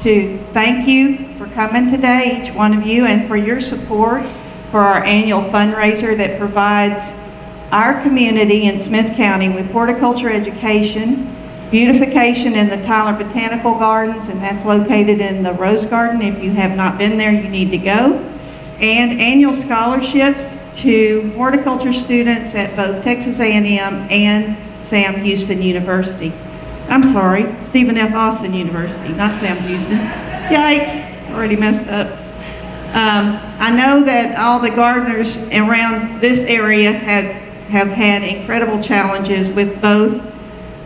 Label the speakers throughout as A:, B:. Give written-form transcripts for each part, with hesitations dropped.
A: to thank you for coming today, each one of you, and for your support for our annual fundraiser that provides our community in Smith County with horticulture education, beautification in the Tyler Botanical Gardens, and that's located in the Rose Garden. If you have not been there, you need to go. And annual scholarships to horticulture students at both Texas A&M and Sam Houston University. I'm sorry, Stephen F. Austin University, not Sam Houston. Yikes, already messed up. I know that all the gardeners around this area have had incredible challenges with both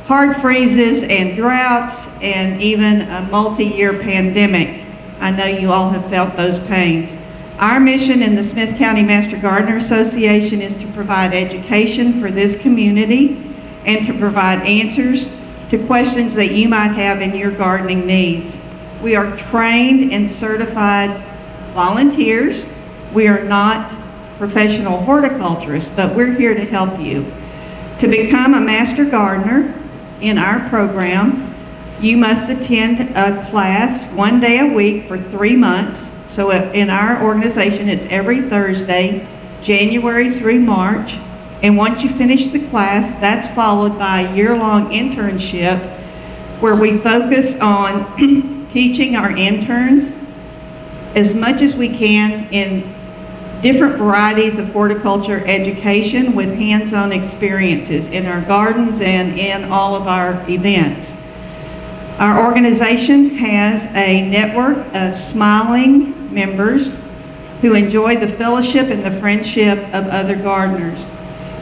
A: hard freezes and droughts and even a multi-year pandemic. I know you all have felt those pains. Our mission in the Smith County Master Gardener Association is to provide education for this community and to provide answers to questions that you might have in your gardening needs. We are trained and certified volunteers. We are not professional horticulturists, but we're here to help you. To become a master gardener in our program, you must attend a class 1 day a week for 3 months. So in our organization, it's every Thursday, January through March. And once you finish the class, that's followed by a year-long internship where we focus on teaching our interns as much as we can in different varieties of horticulture education with hands-on experiences in our gardens and in all of our events. Our organization has a network of smiling members who enjoy the fellowship and the friendship of other gardeners.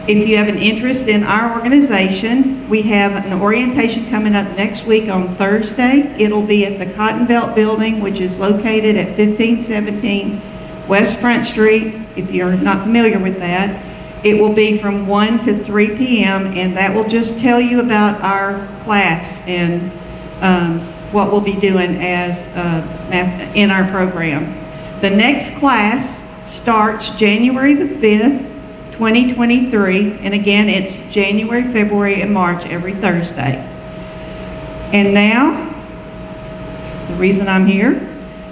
A: If you have an interest in our organization, we have an orientation coming up next week on Thursday. It'll be at the Cotton Belt Building, which is located at 1517 West Front Street. If you're not familiar with that, it will be from 1 to 3 p.m. and that will just tell you about our class and what we'll be doing as in our program. The next class starts January the 5th, 2023, and again, it's January, February, and March every Thursday. And now, the reason I'm here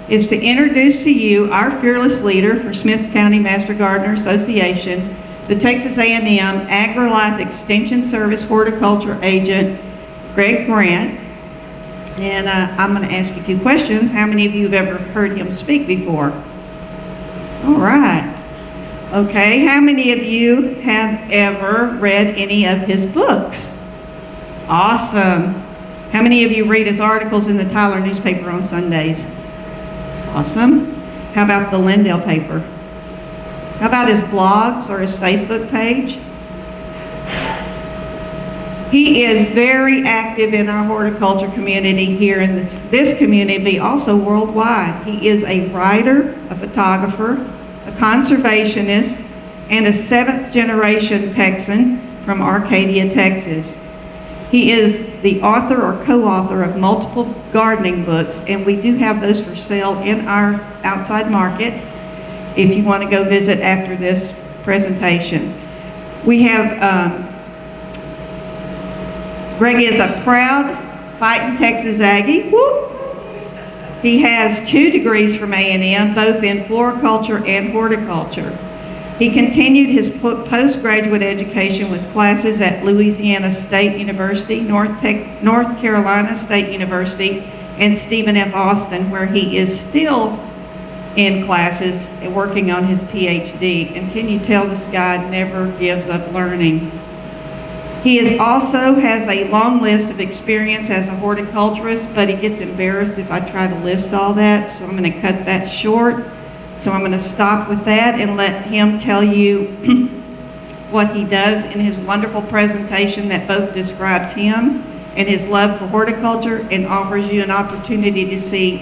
A: is to introduce to you our fearless leader for Smith County Master Gardener Association, the Texas A&M AgriLife Extension Service Horticulture Agent, Greg Grant. And I'm going to ask you a few questions. How many of you have ever heard him speak before? All right. Okay, how many of you have ever read any of his books? Awesome. How many of you read his articles in the Tyler newspaper on Sundays? Awesome. How about the Lindale paper? How about his blogs or his Facebook page? He is very active in our horticulture community here in this community, also worldwide. He is a writer, a photographer, a conservationist, and a 7th generation Texan from Arcadia, Texas. He is the author or co-author of multiple gardening books, and we do have those for sale in our outside market if you want to go visit after this presentation. We have, Greg is a proud fighting Texas Aggie. Whoop. He has 2 degrees from A&M, both in floriculture and horticulture. He continued his postgraduate education with classes at Louisiana State University, North Carolina State University, and Stephen F. Austin, where he is still in classes and working on his PhD. And can you tell this guy never gives up learning? He also has a long list of experience as a horticulturist, but he gets embarrassed if I try to list all that, so I'm going to cut that short. So I'm going to stop with that and let him tell you what he does in his wonderful presentation that both describes him and his love for horticulture and offers you an opportunity to see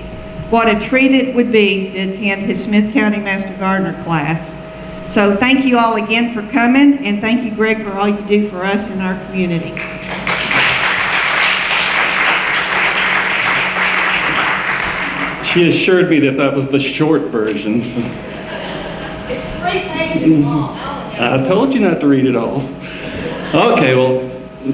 A: what a treat it would be to attend his Smith County Master Gardener class. So thank you all again for coming, and thank you, Greg, for all you do for us in our community.
B: She assured me that that was the short version. So.
A: It's 3 pages long.
B: I told you not to read it all. Okay, well,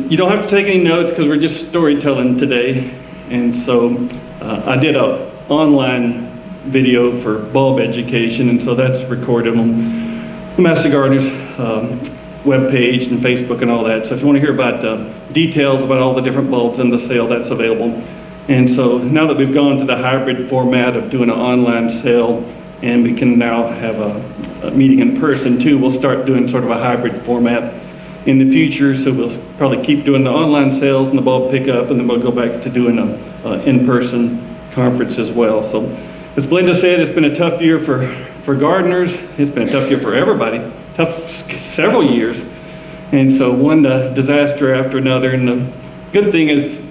B: you don't have to take any notes because we're just storytelling today. And so I did a online video for bulb education, and so that's recorded on the Master Gardener's webpage and Facebook and all that. So if you want to hear about details about all the different bulbs in the sale, that's available. And so now that we've gone to the hybrid format of doing an online sale, and we can now have a meeting in person too, we'll start doing sort of a hybrid format in the future. So we'll probably keep doing the online sales and the bulb pickup, and then we'll go back to doing a in-person conference as well. So as Belinda said, it's been a tough year for gardeners. It's been a tough year for everybody, tough several years. And so one disaster after another. And the good thing is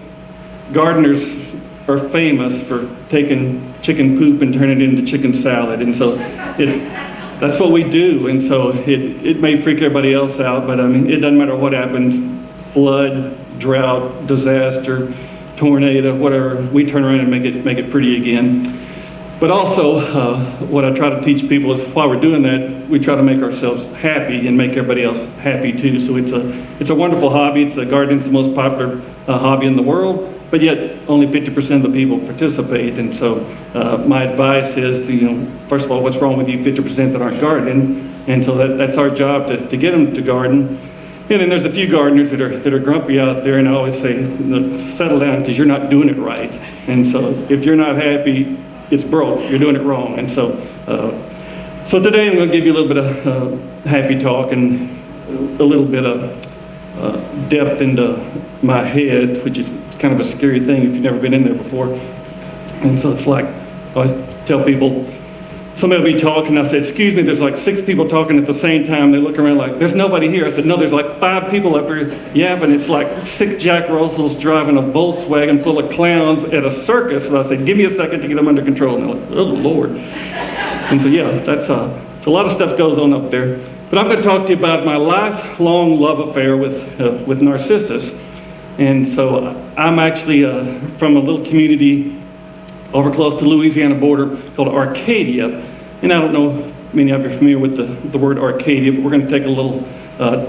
B: gardeners are famous for taking chicken poop and turning it into chicken salad. And so that's what we do. And so it may freak everybody else out, but I mean, it doesn't matter what happens, flood, drought, disaster, tornado, whatever, we turn around and make it pretty again. But also, what I try to teach people is while we're doing that, we try to make ourselves happy and make everybody else happy too. So it's a wonderful hobby. Gardening's the most popular hobby in the world, but yet only 50% of the people participate. And so my advice is, first of all, what's wrong with you 50% that aren't gardening? And so that's our job to get them to garden. And then there's a few gardeners that are grumpy out there, and I always say, settle down because you're not doing it right. And so if you're not happy, it's broke. You're doing it wrong. And so today I'm going to give you a little bit of happy talk and a little bit of depth into my head, which is kind of a scary thing if you've never been in there before. And so it's like, I always tell people, somebody will be talking, I say, excuse me, there's like 6 people talking at the same time. They look around like, there's nobody here. I said, no, there's like 5 people up here yapping. It's like 6 Jack Russells driving a Volkswagen full of clowns at a circus. And I said, give me a second to get them under control. And they're like, oh, Lord. And so, yeah, that's a lot of stuff goes on up there. But I'm going to talk to you about my lifelong love affair with Narcissus. And so I'm actually from a little community over close to Louisiana border called Arcadia. And I don't know if many of you are familiar with the word Arcadia, but we're going to take a little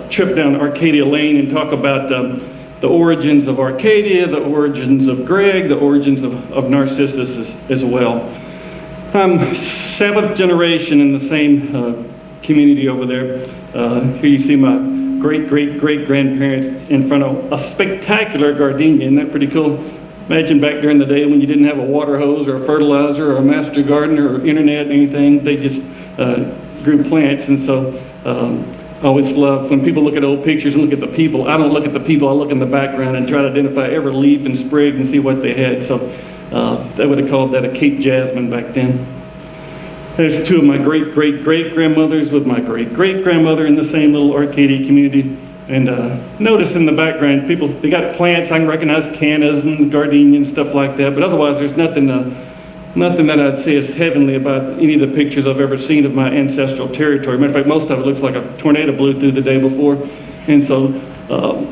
B: trip down Arcadia Lane and talk about the origins of Arcadia, the origins of Greg, the origins of Narcissus as well. I'm 7th generation in the same community over there. Here you see my great-great-great-grandparents in front of a spectacular gardenia. Isn't that pretty cool? Imagine back during the day when you didn't have a water hose or a fertilizer or a master gardener or internet or anything. They just grew plants. And so I always love when people look at old pictures and look at the people. I don't look at the people. I look in the background and try to identify every leaf and sprig and see what they had. So they would have called that a Cape Jasmine back then. There's 2 of my great-great-great-grandmothers with my great-great-grandmother in the same little Arcadia community. And notice in the background, people, they got plants. I can recognize cannas and gardenia and stuff like that. But otherwise, there's nothing that I'd say is heavenly about any of the pictures I've ever seen of my ancestral territory. Matter of fact, most of it looks like a tornado blew through the day before. And so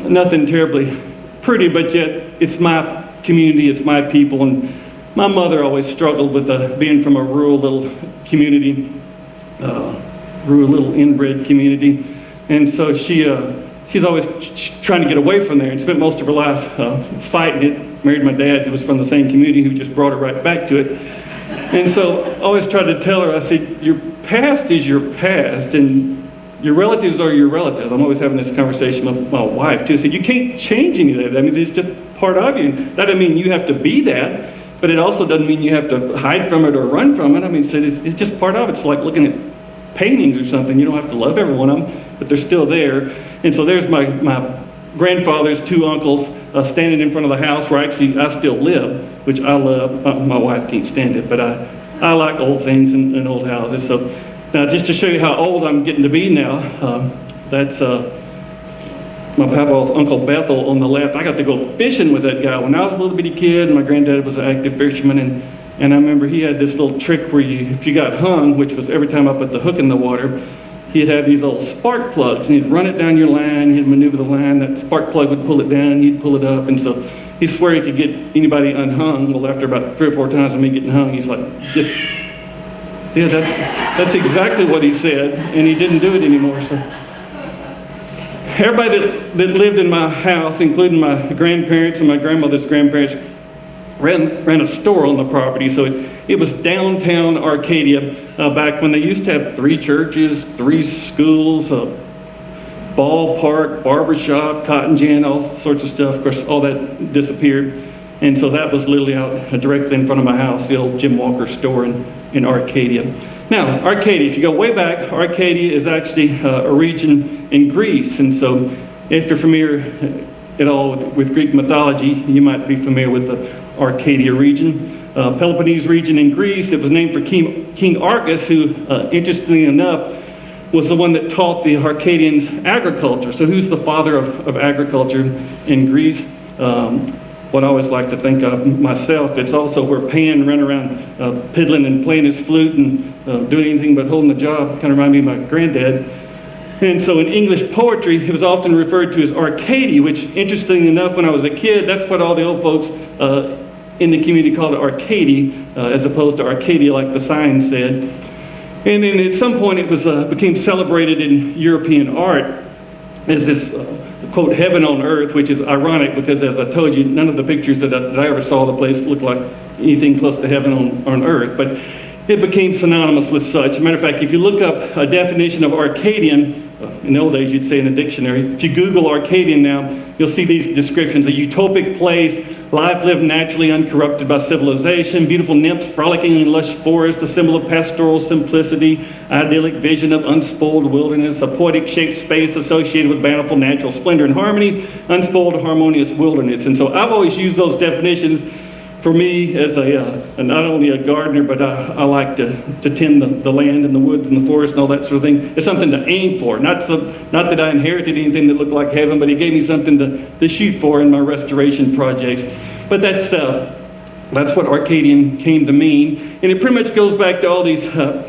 B: nothing terribly pretty, but yet it's my community, it's my people. And my mother always struggled with being from a rural little community, rural little inbred community. And so she's always trying to get away from there and spent most of her life fighting it. Married my dad, who was from the same community, who just brought her right back to it. And so I always tried to tell her, I said, your past is your past, and your relatives are your relatives. I'm always having this conversation with my wife, too. I said, you can't change any of that. I mean, it's just part of you. That doesn't mean you have to be that, but it also doesn't mean you have to hide from it or run from it. I mean, it's just part of it. It's like looking at paintings or something. You don't have to love every one of them, but they're still there. And so there's my grandfather's 2 uncles standing in front of the house where I still live, which I love. My wife can't stand it, but I like old things and old houses. So now just to show you how old I'm getting to be now, that's my papa's Uncle Bethel on the left. I got to go fishing with that guy when I was a little bitty kid, and my granddad was an active fisherman. And I remember he had this little trick where if you got hung, which was every time I put the hook in the water, he'd have these old spark plugs, and he'd run it down your line, he'd maneuver the line, that spark plug would pull it down, and he'd pull it up, and so he swore he could get anybody unhung. Well, after about 3 or 4 times of me getting hung, he's like, yeah, that's exactly what he said, and he didn't do it anymore. So everybody that lived in my house, including my grandparents and my grandmother's grandparents, ran a store on the property. So it was downtown Arcadia back when they used to have 3 churches, 3 schools, ballpark, barbershop, cotton gin, all sorts of stuff. Of course, all that disappeared. And so that was literally out directly in front of my house, the old Jim Walker store in Arcadia. Now, Arcadia, if you go way back, Arcadia is actually a region in Greece. And so if you're familiar at all with Greek mythology, you might be familiar with the Arcadia region. Peloponnese region in Greece. It was named for King Arcas, who, interestingly enough, was the one that taught the Arcadians agriculture. So who's the father of agriculture in Greece? What I always like to think of myself, it's also where Pan ran around piddling and playing his flute and doing anything but holding a job. Kind of remind me of my granddad. And so in English poetry, it was often referred to as Arcadia, which, interestingly enough, when I was a kid, that's what all the old folks in the community called it, Arcadia, as opposed to Arcadia like the sign said. And then at some point it was became celebrated in European art as this, quote, heaven on earth, which is ironic because, as I told you, none of the pictures that I ever saw of the place looked like anything close to heaven on earth. But it became synonymous with such. As a matter of fact, if you look up a definition of Arcadian, in the old days you'd say in a dictionary, if you Google Arcadian now, you'll see these descriptions: a utopic place, life lived naturally uncorrupted by civilization, beautiful nymphs frolicking in lush forest, a symbol of pastoral simplicity, idyllic vision of unspoiled wilderness, a poetic shaped space associated with bountiful natural splendor and harmony, unspoiled harmonious wilderness. And so I've always used those definitions. For me, as not only a gardener, but I like to tend the land and the woods and the forest and all that sort of thing. It's something to aim for. Not that I inherited anything that looked like heaven, but he gave me something to shoot for in my restoration projects. But that's what Arcadian came to mean. And it pretty much goes back to all these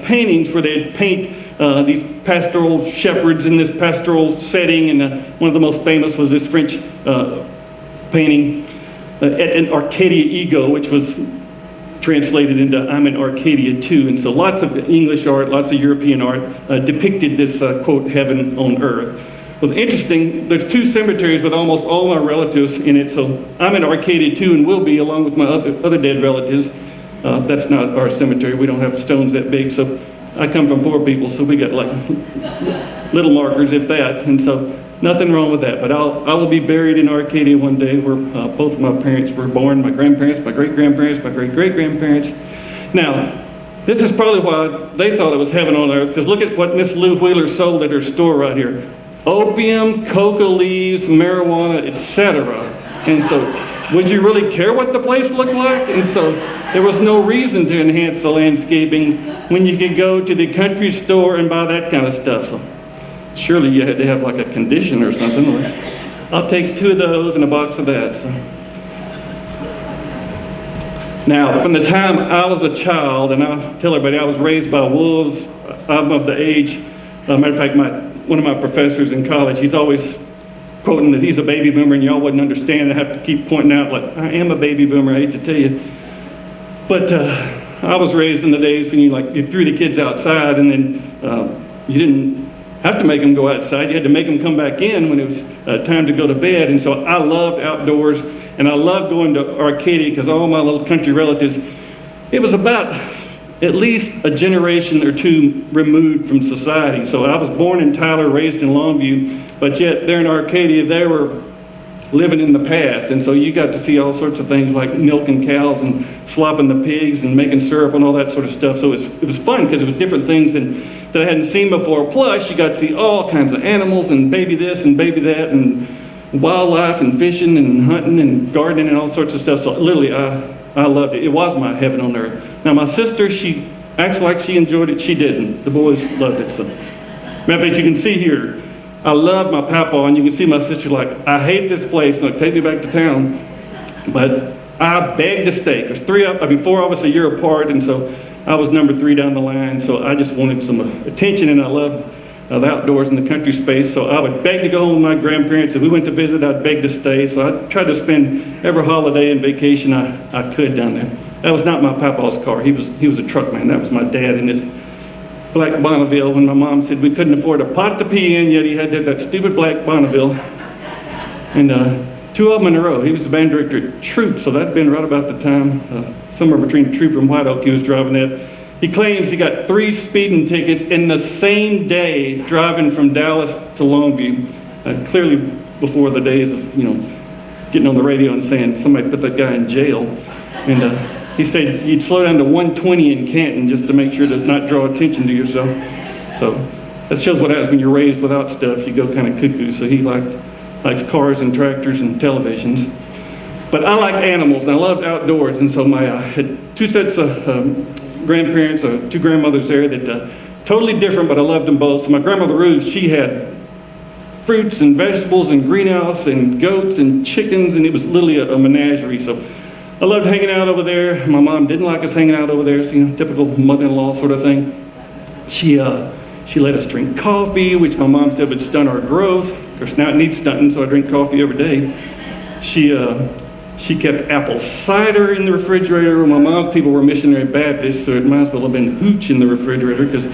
B: paintings where they'd paint these pastoral shepherds in this pastoral setting. And one of the most famous was this French painting, an Arcadia ego, which was translated into I'm in Arcadia too. And so lots of English art, lots of European art depicted this, quote, heaven on earth. Well, interesting, there's 2 cemeteries with almost all my relatives in it. So I'm in Arcadia too and will be, along with my other dead relatives. That's not our cemetery. We don't have stones that big. So I come from poor people, so we got like little markers, if that. And so nothing wrong with that, but I will be buried in Arcadia one day where both of my parents were born, my grandparents, my great-grandparents, my great-great-grandparents. Now, this is probably why they thought it was heaven on earth, because look at what Miss Lou Wheeler sold at her store right here. Opium, coca leaves, marijuana, etc. And so, would you really care what the place looked like? And so, there was no reason to enhance the landscaping when you could go to the country store and buy that kind of stuff. So, surely you had to have like a condition or something. I'll take 2 of those and a box of that. So. Now, from the time I was a child, and I tell everybody I was raised by wolves, I'm of the age, matter of fact, one of my professors in college, he's always quoting that he's a baby boomer, and y'all wouldn't understand. I have to keep pointing out, like, I am a baby boomer, I hate to tell you. But I was raised in the days when you threw the kids outside, and then you didn't have to make them go outside. You had to make them come back in when it was time to go to bed. And so I loved outdoors, and I loved going to Arcadia because all my little country relatives, it was about at least a generation or 2 removed from society. So I was born in Tyler, raised in Longview, but yet there in Arcadia, they were living in the past. And so you got to see all sorts of things like milking cows and slopping the pigs and making syrup and all that sort of stuff. So it was fun because it was different things that I hadn't seen before. Plus, you got to see all kinds of animals and baby this and baby that and wildlife and fishing and hunting and gardening and all sorts of stuff. So literally, I loved it. It was my heaven on earth. Now, my sister, she acts like she enjoyed it. She didn't. The boys loved it. So, matter of fact, you can see here, I love my papa, and you can see my sister like, I hate this place. Like, take me back to town. But I begged to stay. There's 4 of us a year apart, and so I was number 3 down the line. So I just wanted some attention, and I loved the outdoors and the country space. So I would beg to go home with my grandparents. If we went to visit, I'd beg to stay. So I tried to spend every holiday and vacation I could down there. That was not my papa's car. He was a truck man. That was my dad in his black Bonneville when my mom said we couldn't afford a pot to pee in, yet he had that stupid black Bonneville. And 2 of them in a row. He was the band director at Troop, so that'd been right about the time, somewhere between Troop and White Oak, he was driving that. He claims he got 3 speeding tickets in the same day driving from Dallas to Longview, clearly before the days of, getting on the radio and saying somebody put that guy in jail. And he said you'd slow down to 120 in Canton just to make sure to not draw attention to yourself. So that shows what happens when you're raised without stuff. You go kind of cuckoo. So he likes cars and tractors and televisions. But I like animals, and I loved outdoors. And so I had 2 sets of grandparents, 2 grandmothers there that totally different, but I loved them both. So my grandmother Ruth, she had fruits and vegetables and greenhouse and goats and chickens, and it was literally a menagerie. So I loved hanging out over there. My mom didn't like us hanging out over there, so, typical mother-in-law sort of thing. She let us drink coffee, which my mom said would stunt our growth. Of course, now it needs stunting, so I drink coffee every day. She kept apple cider in the refrigerator. My mom's people were missionary Baptists, so it might as well have been hooch in the refrigerator, because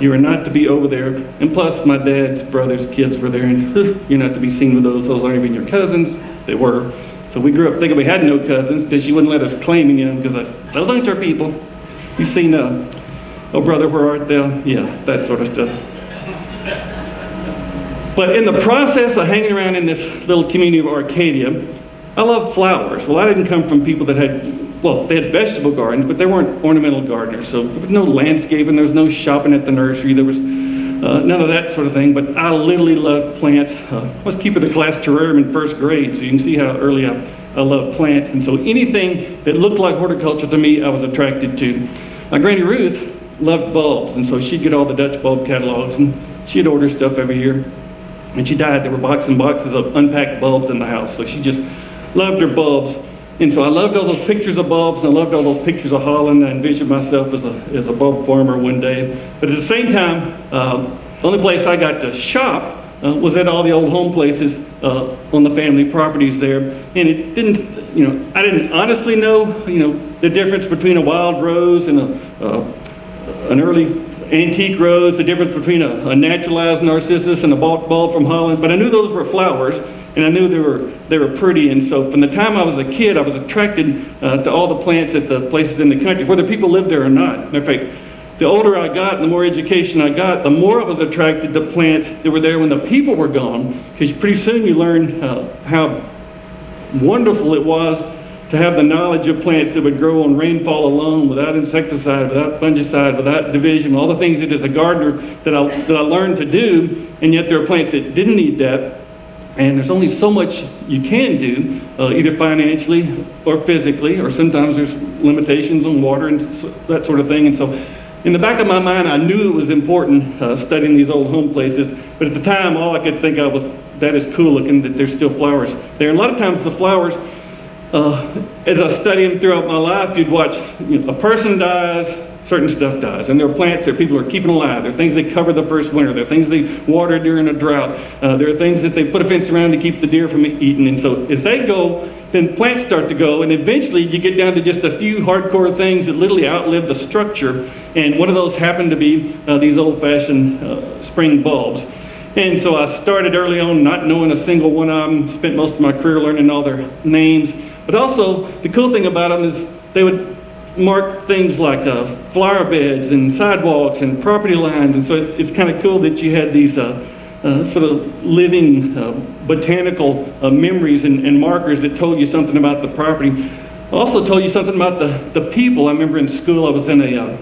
B: you were not to be over there. And plus, my dad's brother's kids were there, and you're not to be seen with those. Those aren't even your cousins. They were. So we grew up thinking we had no cousins, because she wouldn't let us claiming them, because those aren't your people. You seen, oh brother, where art thou? Yeah, that sort of stuff. But in the process of hanging around in this little community of Arcadia, I love flowers. Well, I didn't come from people that they had vegetable gardens, but they weren't ornamental gardeners. So there was no landscaping, there was no shopping at the nursery, there was none of that sort of thing. But I literally loved plants. I was keeper of the class terrarium in 1st grade, so you can see how early I love plants. And so anything that looked like horticulture to me, I was attracted to. My Granny Ruth loved bulbs, and so she'd get all the Dutch bulb catalogs, and she'd order stuff every year. When she died, there were boxes and boxes of unpacked bulbs in the house, so she just loved her bulbs. And so I loved all those pictures of bulbs, and I loved all those pictures of Holland. I envisioned myself as a bulb farmer one day. But at the same time, the only place I got to shop was at all the old home places on the family properties there. And it didn't, I didn't honestly know, the difference between a wild rose and an early antique rose, the difference between a naturalized narcissus and a bought bulb from Holland. But I knew those were flowers, and I knew they were pretty. And so from the time I was a kid, I was attracted to all the plants at the places in the country, whether people lived there or not. Matter of fact, the older I got and the more education I got, the more I was attracted to plants that were there when the people were gone, because pretty soon you learn how wonderful it was to have the knowledge of plants that would grow on rainfall alone, without insecticide, without fungicide, without division, all the things that as a gardener that I learned to do. And yet there are plants that didn't need that. And there's only so much you can do, either financially or physically, or sometimes there's limitations on water and that sort of thing. And so in the back of my mind, I knew it was important studying these old home places. But at the time, all I could think of was, that is cool looking that there's still flowers there. And a lot of times the flowers, as I study them throughout my life, you'd watch, a person dies, certain stuff dies. And there are plants that people are keeping alive. There are things they cover the first winter. There are things they water during a drought. There are things that they put a fence around to keep the deer from eating. And so as they go, then plants start to go. And eventually you get down to just a few hardcore things that literally outlive the structure. And one of those happened to be these old-fashioned spring bulbs. And so I started early on not knowing a single one of them, spent most of my career learning all their names. But also, the cool thing about them is they would mark things like flower beds and sidewalks and property lines. And so it's kind of cool that you had these sort of living botanical memories and markers that told you something about the property. Also told you something about the people. I remember in school I was in a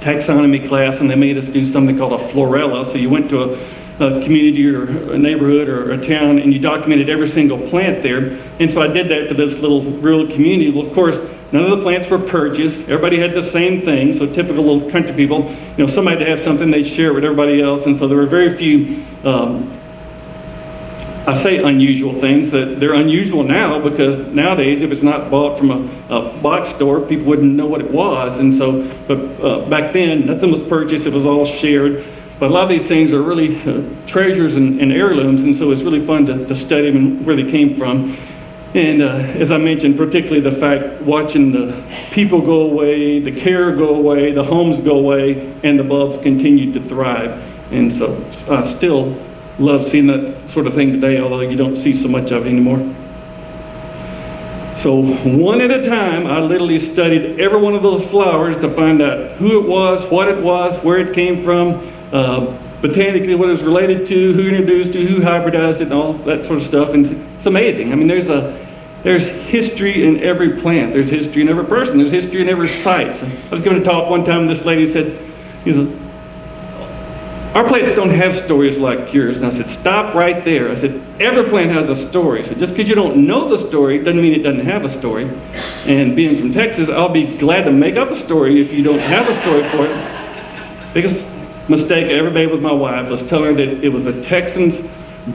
B: taxonomy class, and they made us do something called a florella. So you went to a community or a neighborhood or a town, and you documented every single plant there. And so I did that for this little rural community. Well, of course, none of the plants were purchased. Everybody had the same thing. So typical little country people, somebody to have something, they'd share it with everybody else. And so there were very few, I say unusual things, that they're unusual now, because nowadays if it's not bought from a box store, people wouldn't know what it was. And so, but back then, nothing was purchased. It was all shared. But a lot of these things are really treasures and heirlooms, and so it's really fun to study them and where they came from. And as I mentioned, particularly the fact watching the people go away, the care go away, the homes go away, and the bulbs continue to thrive. And so I still love seeing that sort of thing today, although you don't see so much of it anymore. So one at a time, I literally studied every one of those flowers to find out who it was, what it was, where it came from, botanically what it was related to, who introduced it, who hybridized it, and all that sort of stuff. And it's amazing. I mean, there's history in every plant. There's history in every person. There's history in every site. So I was giving a talk one time, and this lady said, our plants don't have stories like yours. And I said, stop right there. I said, every plant has a story. So just because you don't know the story doesn't mean it doesn't have a story. And being from Texas, I'll be glad to make up a story if you don't have a story for it. Biggest mistake I ever made with my wife was telling her that it was a Texan's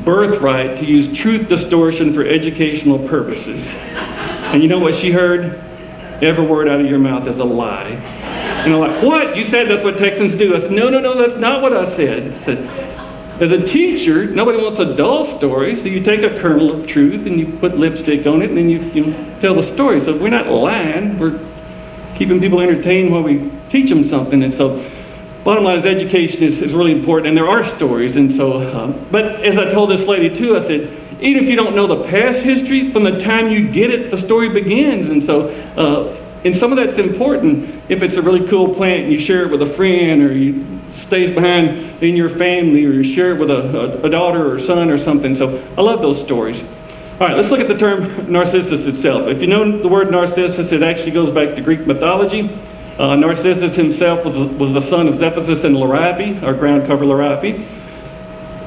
B: birthright to use truth distortion for educational purposes. And you know what she heard? Every word out of your mouth is a lie. And I'm like, what? You said that's what Texans do. I said, no, that's not what I said. I said, as a teacher, nobody wants a dull story, so you take a kernel of truth and you put lipstick on it and then you tell the story. So we're not lying, we're keeping people entertained while we teach them something. And so bottom line is education is really important, and there are stories. And so, but as I told this lady too, I said, even if you don't know the past history, from the time you get it, the story begins. And so, and some of that's important. If it's a really cool plant and you share it with a friend, or you stays behind in your family, or you share it with a daughter or son or something. So I love those stories. All right, let's look at the term Narcissus itself. If you know the word Narcissus, it actually goes back to Greek mythology. Narcissus himself was the son of Zephysus and Larabe, or ground cover Larabe.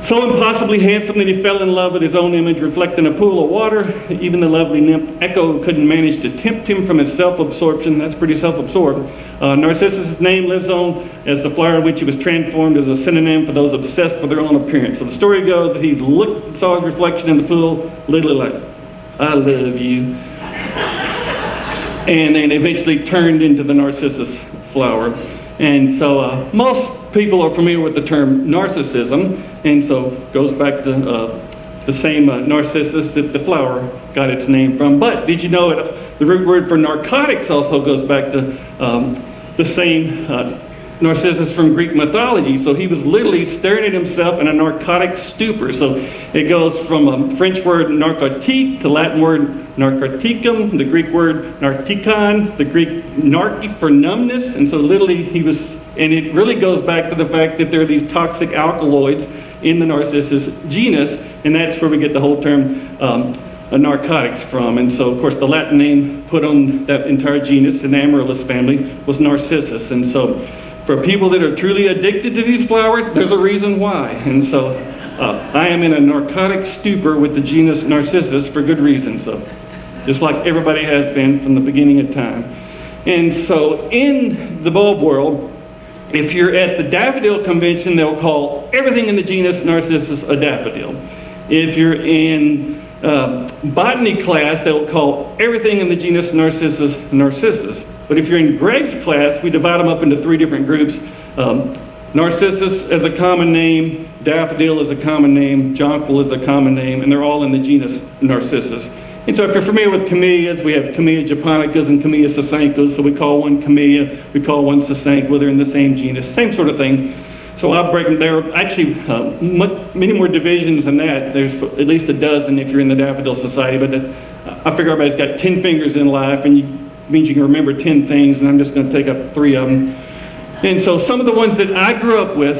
B: So impossibly handsome that he fell in love with his own image reflected in a pool of water. Even the lovely nymph Echo couldn't manage to tempt him from his self-absorption. That's pretty self-absorbed. Narcissus' name lives on as the flower in which he was transformed as a synonym for those obsessed with their own appearance. So the story goes that he looked and saw his reflection in the pool, literally like, I love you. And then eventually turned into the Narcissus flower. And so most people are familiar with the term narcissism, and so it goes back to the same Narcissus that the flower got its name from. But did you know the root word for narcotics also goes back to the same Narcissus from Greek mythology? So he was literally staring at himself in a narcotic stupor. So it goes from a French word narcotique, the Latin word narcoticum, the Greek word nartikon, the Greek narche for numbness. And so literally he was, and it really goes back to the fact that there are these toxic alkaloids in the Narcissus genus, and that's where we get the whole term narcotics from. And so of course the Latin name put on that entire genus, the Amaryllis family, was Narcissus. And so for people that are truly addicted to these flowers, there's a reason why. And so I am in a narcotic stupor with the genus Narcissus for good reason. So just like everybody has been from the beginning of time. And so in the bulb world, if you're at the daffodil convention, they'll call everything in the genus Narcissus a daffodil. If you're in botany class, they'll call everything in the genus Narcissus Narcissus. But if you're in Greg's class, we divide them up into three different groups. Narcissus as a common name, daffodil is a common name, jonquil is a common name, and they're all in the genus Narcissus. And so if you're familiar with camellias, we have Camellia japonicas and Camellia sasancas. So we call one camellia, we call one sasanqua. They're in the same genus, same sort of thing. So I'll break them. There are actually many more divisions than that. There's at least a dozen if you're in the Daffodil Society. But I figure everybody's got 10 fingers in life, and it means you can remember 10 things, and I'm just going to take up 3 of them. And so some of the ones that I grew up with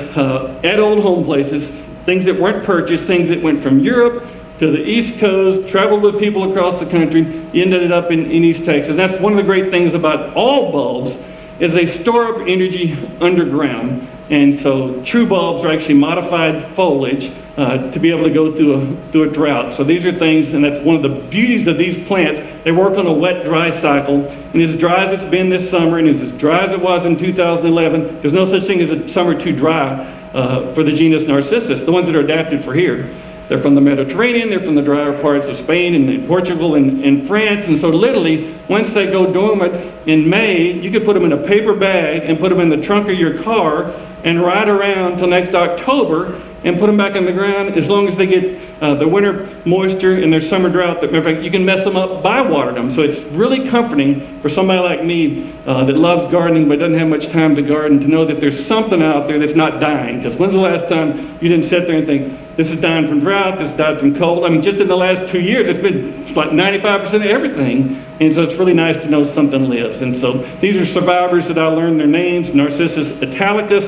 B: at old home places, things that weren't purchased, things that went from Europe to the East Coast, traveled with people across the country, ended up in East Texas. And that's one of the great things about all bulbs, is they store up energy underground. And so true bulbs are actually modified foliage to be able to go through a drought. So these are things, and that's one of the beauties of these plants. They work on a wet-dry cycle, and as dry as it's been this summer, and as dry as it was in 2011, there's no such thing as a summer too dry for the genus Narcissus, the ones that are adapted for here. They're from the Mediterranean, they're from the drier parts of Spain and Portugal and France, and so literally, once they go dormant in May, you could put them in a paper bag and put them in the trunk of your car and ride around till next October and put them back in the ground as long as they get the winter moisture and their summer drought. Matter of fact, you can mess them up by watering them. So it's really comforting for somebody like me that loves gardening but doesn't have much time to garden, to know that there's something out there that's not dying. Because when's the last time you didn't sit there and think, This is dying from drought, this died from cold. I mean, just in the last 2 years, it's been like 95% of everything. And so it's really nice to know something lives. And so these are survivors that I learned their names. Narcissus italicus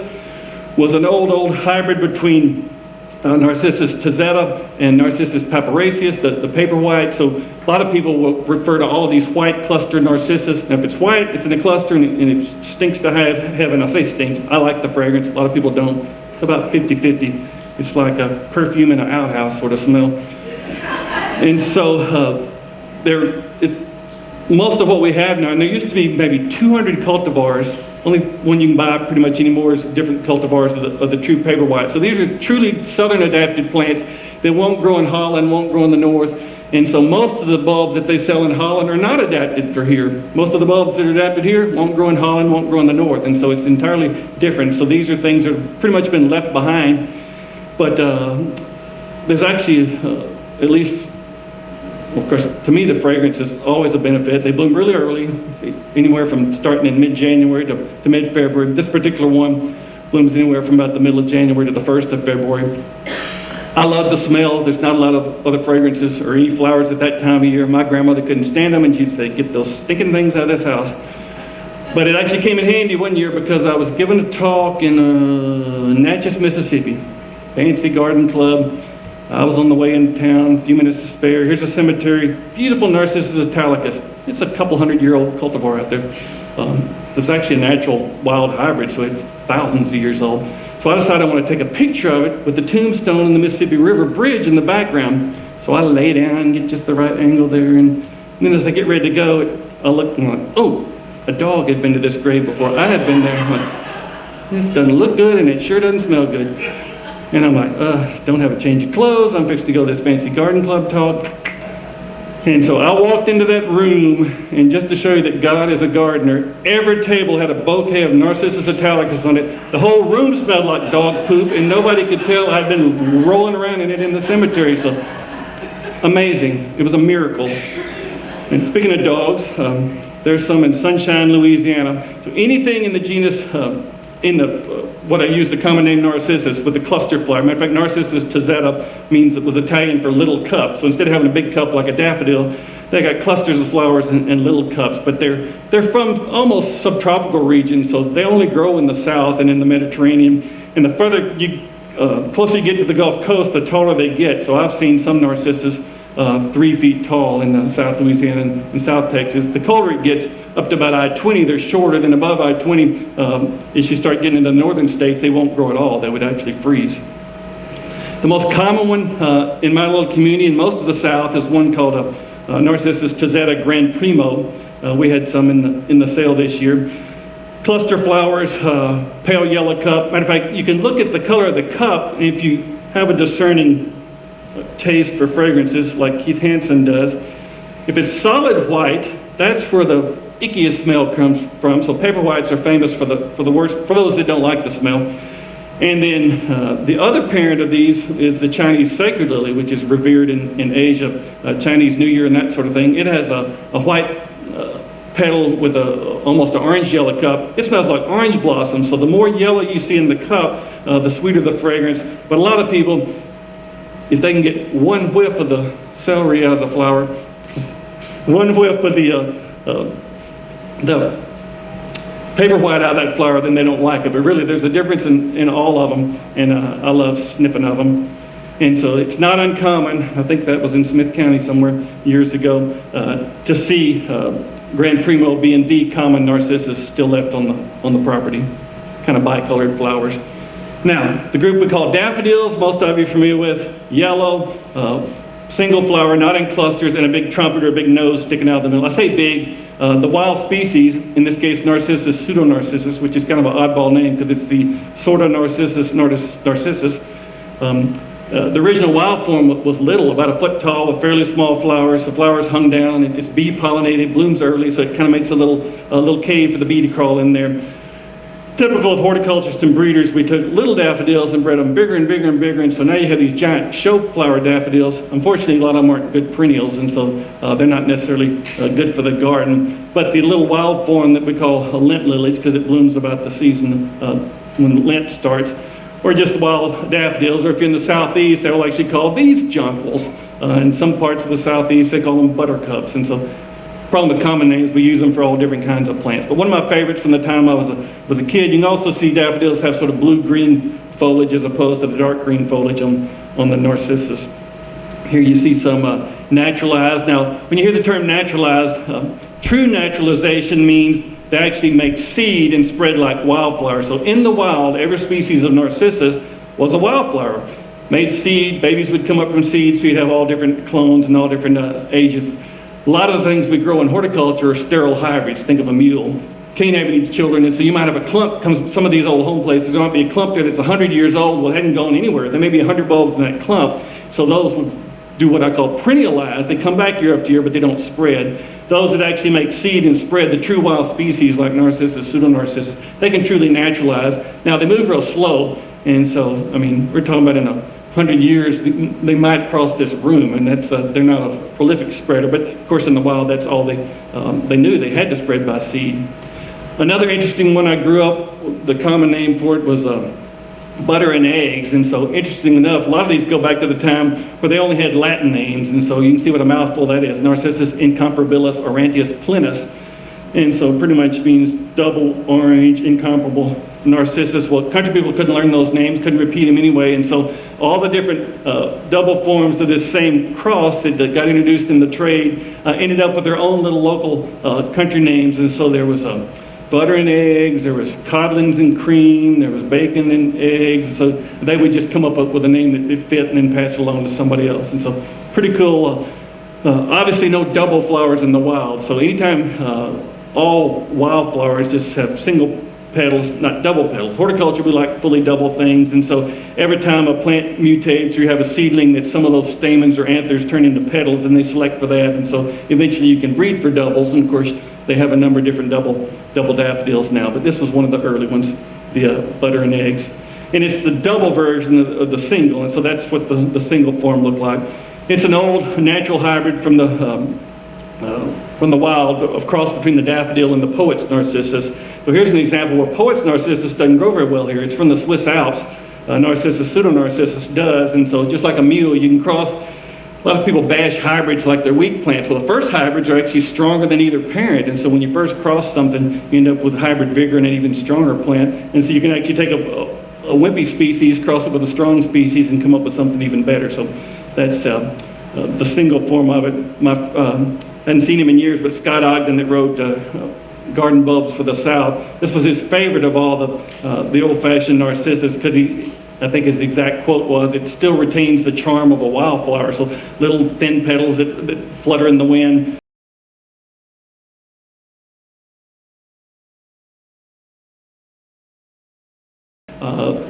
B: was an old hybrid between Narcissus tezeta and Narcissus papyraceus, the paper white. So a lot of people will refer to all of these white cluster narcissus. Now if it's white, it's in a cluster and it stinks to heaven. I say stinks, I like the fragrance. A lot of people don't. It's about 50-50. It's like a perfume in an outhouse sort of smell. And so most of what we have now, and there used to be maybe 200 cultivars. Only one you can buy pretty much anymore is different cultivars of the true paper white. So these are truly southern adapted plants that won't grow in Holland, won't grow in the north. And so most of the bulbs that they sell in Holland are not adapted for here. Most of the bulbs that are adapted here won't grow in Holland, won't grow in the north. And so it's entirely different. So these are things that have pretty much been left behind. But there's actually at least, well, of course, to me, the fragrance is always a benefit. They bloom really early, anywhere from starting in mid-January to mid-February. This particular one blooms anywhere from about the middle of January to the 1st of February. I love the smell. There's not a lot of other fragrances or any flowers at that time of year. My grandmother couldn't stand them, and she'd say, "Get those stinking things out of this house." But it actually came in handy one year because I was giving a talk in Natchez, Mississippi, fancy garden club. I was on the way into town, a few minutes to spare. Here's a cemetery, beautiful Narcissus italicus. It's a couple 100-year-old cultivar out there. It was actually a natural wild hybrid, so it's thousands of years old. So I decided I want to take a picture of it with the tombstone and the Mississippi River Bridge in the background. So I lay down, get just the right angle there, and then as I get ready to go, I look and I'm like, oh, a dog had been to this grave before I had been there. I'm like, this doesn't look good and it sure doesn't smell good. And I'm like, don't have a change of clothes. I'm fixing to go to this fancy garden club talk. And so I walked into that room, and just to show you that God is a gardener, every table had a bouquet of Narcissus italicus on it. The whole room smelled like dog poop, and nobody could tell I'd been rolling around in it in the cemetery. So amazing. It was a miracle. And speaking of dogs, there's some in Sunshine, Louisiana. So anything in the genus, what I use the common name Narcissus with the cluster flower. Matter of fact, Narcissus tezeta means it was Italian for little cup. So instead of having a big cup like a daffodil, they got clusters of flowers in little cups. But they're from almost subtropical regions, so they only grow in the south and in the Mediterranean. And the further closer you get to the Gulf Coast, the taller they get. So I've seen some Narcissus 3 feet tall in South Louisiana and South Texas. The colder it gets, up to about I-20, they're shorter. Then above I-20, as you start getting into the northern states, they won't grow at all. They would actually freeze. The most common one in my little community in most of the South is one called Narcissus tezeta Grand Primo. We had some in the sale this year. Cluster flowers, pale yellow cup. Matter of fact, you can look at the color of the cup, and if you have a discerning taste for fragrances like Keith Hansen does, if it's solid white, that's where the ickiest smell comes from. So paper whites are famous for the worst, for those that don't like the smell. And then the other parent of these is the Chinese sacred lily, which is revered in Asia, Chinese New Year and that sort of thing. It has a white petal with almost an orange yellow cup. It smells like orange blossom. So the more yellow you see in the cup, the sweeter the fragrance. But a lot of people, if they can get one whiff of the celery out of the flower, one whiff of the paper white out of that flower, then they don't like it. But really, there's a difference in all of them, and I love sniffing of them. And so it's not uncommon, I think that was in Smith County somewhere years ago, to see Grand Primo being the common Narcissus still left on the property, kind of bicolored flowers. Now, the group we call daffodils, most of you are familiar with, yellow, single flower, not in clusters, and a big trumpet or a big nose sticking out the middle. I say big. The wild species, in this case Narcissus Pseudo-Narcissus, which is kind of an oddball name because it's the sort of Narcissus narcissus. The original wild form was little, about a foot tall with fairly small flowers. The flowers hung down. It's bee pollinated, blooms early, so it kind of makes a little cave for the bee to crawl in there. Typical of horticulturists and breeders, we took little daffodils and bred them bigger and bigger and bigger, and so now you have these giant show flower daffodils. Unfortunately, a lot of them aren't good perennials, and so they're not necessarily good for the garden. But the little wild form that we call Lent lilies, because it blooms about the season when Lent starts, or just wild daffodils, or if you're in the southeast, they'll actually call these jonquils. In some parts of the southeast, they call them buttercups. And so, probably the common names, we use them for all different kinds of plants. But one of my favorites from the time I was a kid, you can also see daffodils have sort of blue-green foliage as opposed to the dark green foliage on the narcissus. Here you see some naturalized. Now, when you hear the term naturalized, true naturalization means they actually make seed and spread like wildflower. So in the wild, every species of narcissus was a wildflower. Made seed, babies would come up from seed, so you'd have all different clones and all different ages. A lot of the things we grow in horticulture are sterile hybrids. Think of a mule. Can't have any children, and so you might have a clump. Some of these old home places, there might be a clump there that's 100 years old. Well, it hadn't gone anywhere. There may be 100 bulbs in that clump. So those would do what I call perennialize. They come back year after year, but they don't spread. Those that actually make seed and spread, the true wild species like Narcissus, Pseudo-Narcissus, they can truly naturalize. Now, they move real slow, and so, I mean, we're talking about in 100 years, they might cross this room, and that's they're not a prolific spreader, but of course in the wild, that's all they knew. They had to spread by seed. Another interesting one I grew up, the common name for it was butter and eggs. And so, interesting enough, a lot of these go back to the time where they only had Latin names. And so you can see what a mouthful that is. Narcissus incomparabilis aurantius plenus. And so pretty much means double orange, incomparable narcissus. Well, country people couldn't learn those names, couldn't repeat them anyway. And so all the different double forms of this same cross that got introduced in the trade ended up with their own little local country names. And so there was butter and eggs, there was codlings and cream, there was bacon and eggs, and so they would just come up with a name that fit and then pass it along to somebody else. And so pretty cool. Obviously no double flowers in the wild, so anytime all wildflowers just have single petals, not double petals. Horticulture, we like fully double things, and so every time a plant mutates or you have a seedling, that some of those stamens or anthers turn into petals, and they select for that, and so eventually you can breed for doubles, and of course they have a number of different double daffodils now, but this was one of the early ones, the butter and eggs. And it's the double version of the single, and so that's what the single form looked like. It's an old natural hybrid from the wild, of cross between the daffodil and the poet's narcissus. So here's an example where poet's narcissus doesn't grow very well here. It's from the Swiss Alps. Narcissus Pseudo-Narcissus does, and so just like a mule, you can cross. A lot of people bash hybrids like they're weak plants. Well, the first hybrids are actually stronger than either parent, and so when you first cross something, you end up with hybrid vigor and an even stronger plant. And so you can actually take a wimpy species, cross it with a strong species, and come up with something even better. So that's the single form of it. I hadn't seen him in years, but Scott Ogden that wrote Garden Bulbs for the South, this was his favorite of all the old-fashioned narcissus, because I think his exact quote was, it still retains the charm of a wildflower. So little thin petals that flutter in the wind.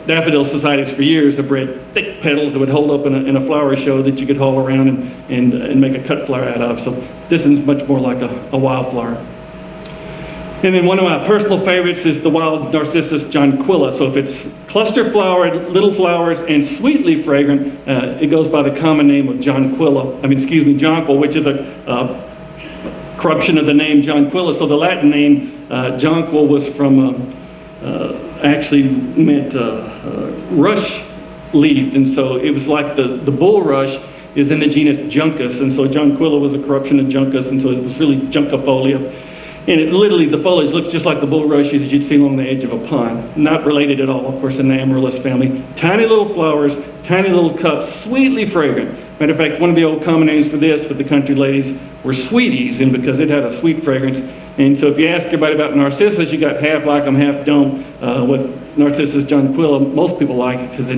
B: Daffodil societies for years have bred thick petals that would hold up in a flower show that you could haul around and make a cut flower out of. So this is much more like a wildflower. And then one of my personal favorites is the wild Narcissus jonquilla. So if it's cluster flowered, little flowers, and sweetly fragrant, it goes by the common name of jonquil, which is a corruption of the name jonquilla. So the Latin name jonquil was from actually meant rush leaved, and so it was like the bulrush is in the genus Juncus, and so jonquilla was a corruption of Juncus, and so it was really Junkifolia. And it literally, the foliage looks just like the bulrushes that you'd see along the edge of a pond. Not related at all, of course, in the amaryllis family. Tiny little flowers, tiny little cups, sweetly fragrant. Matter of fact, one of the old common names for this with the country ladies were sweeties, and because it had a sweet fragrance. And so if you ask everybody about narcissus, you got half like them, half don't. With Narcissus jonquilla, most people like it because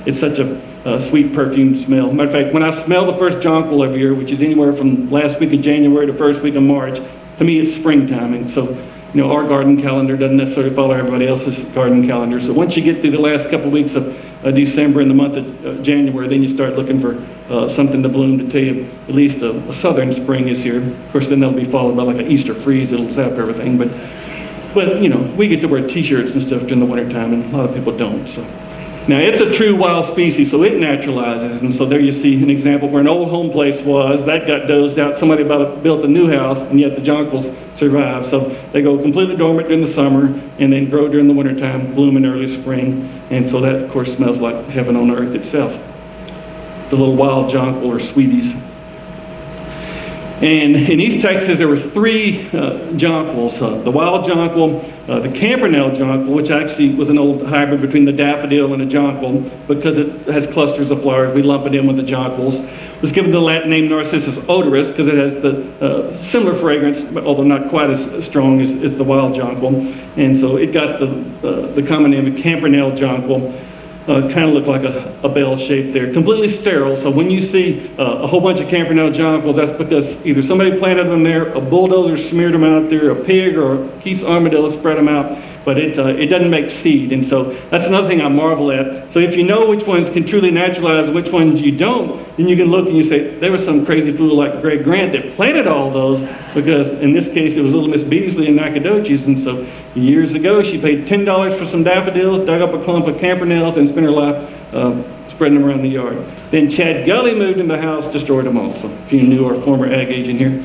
B: it's such a sweet perfume smell. Matter of fact, when I smell the first jonquil every year, which is anywhere from last week of January to first week of March, to me it's springtime. And so, you know, our garden calendar doesn't necessarily follow everybody else's garden calendar. So once you get through the last couple of weeks of December and the month of January, then you start looking for something to bloom to tell you at least a southern spring is here. Of course, then that'll be followed by like an Easter freeze that'll zap everything. But you know, we get to wear t-shirts and stuff during the wintertime, and a lot of people don't. So Now, it's a true wild species, so it naturalizes. And so there you see an example where an old home place was. That got dozed out. Somebody built a new house, and yet the jonquils survive. So they go completely dormant during the summer and then grow during the wintertime, bloom in early spring. And so that, of course, smells like heaven on earth itself. The little wild jonquil or sweeties. And in East Texas, there were 3 jonquils, the wild jonquil, the campanile jonquil, which actually was an old hybrid between the daffodil and a jonquil. Because it has clusters of flowers, we lump it in with the jonquils. It was given the Latin name Narcissus odorus because it has the similar fragrance, although not quite as strong as the wild jonquil. And so it got the common name of campanile jonquil. Kind of look like a bell shape there. Completely sterile, so when you see a whole bunch of campanile jonquils, that's because either somebody planted them there, a bulldozer smeared them out there, a pig or a Keith's armadillo spread them out, but it doesn't make seed. And so that's another thing I marvel at. So if you know which ones can truly naturalize and which ones you don't, then you can look and you say, there was some crazy fool like Greg Grant that planted all those, because in this case it was little Miss Beasley in Nacogdoches. And so years ago she paid $10 for some daffodils, dug up a clump of campanils, and spent her life spreading them around the yard. Then Chad Gully moved into the house, destroyed them all. So if you knew our former ag agent here.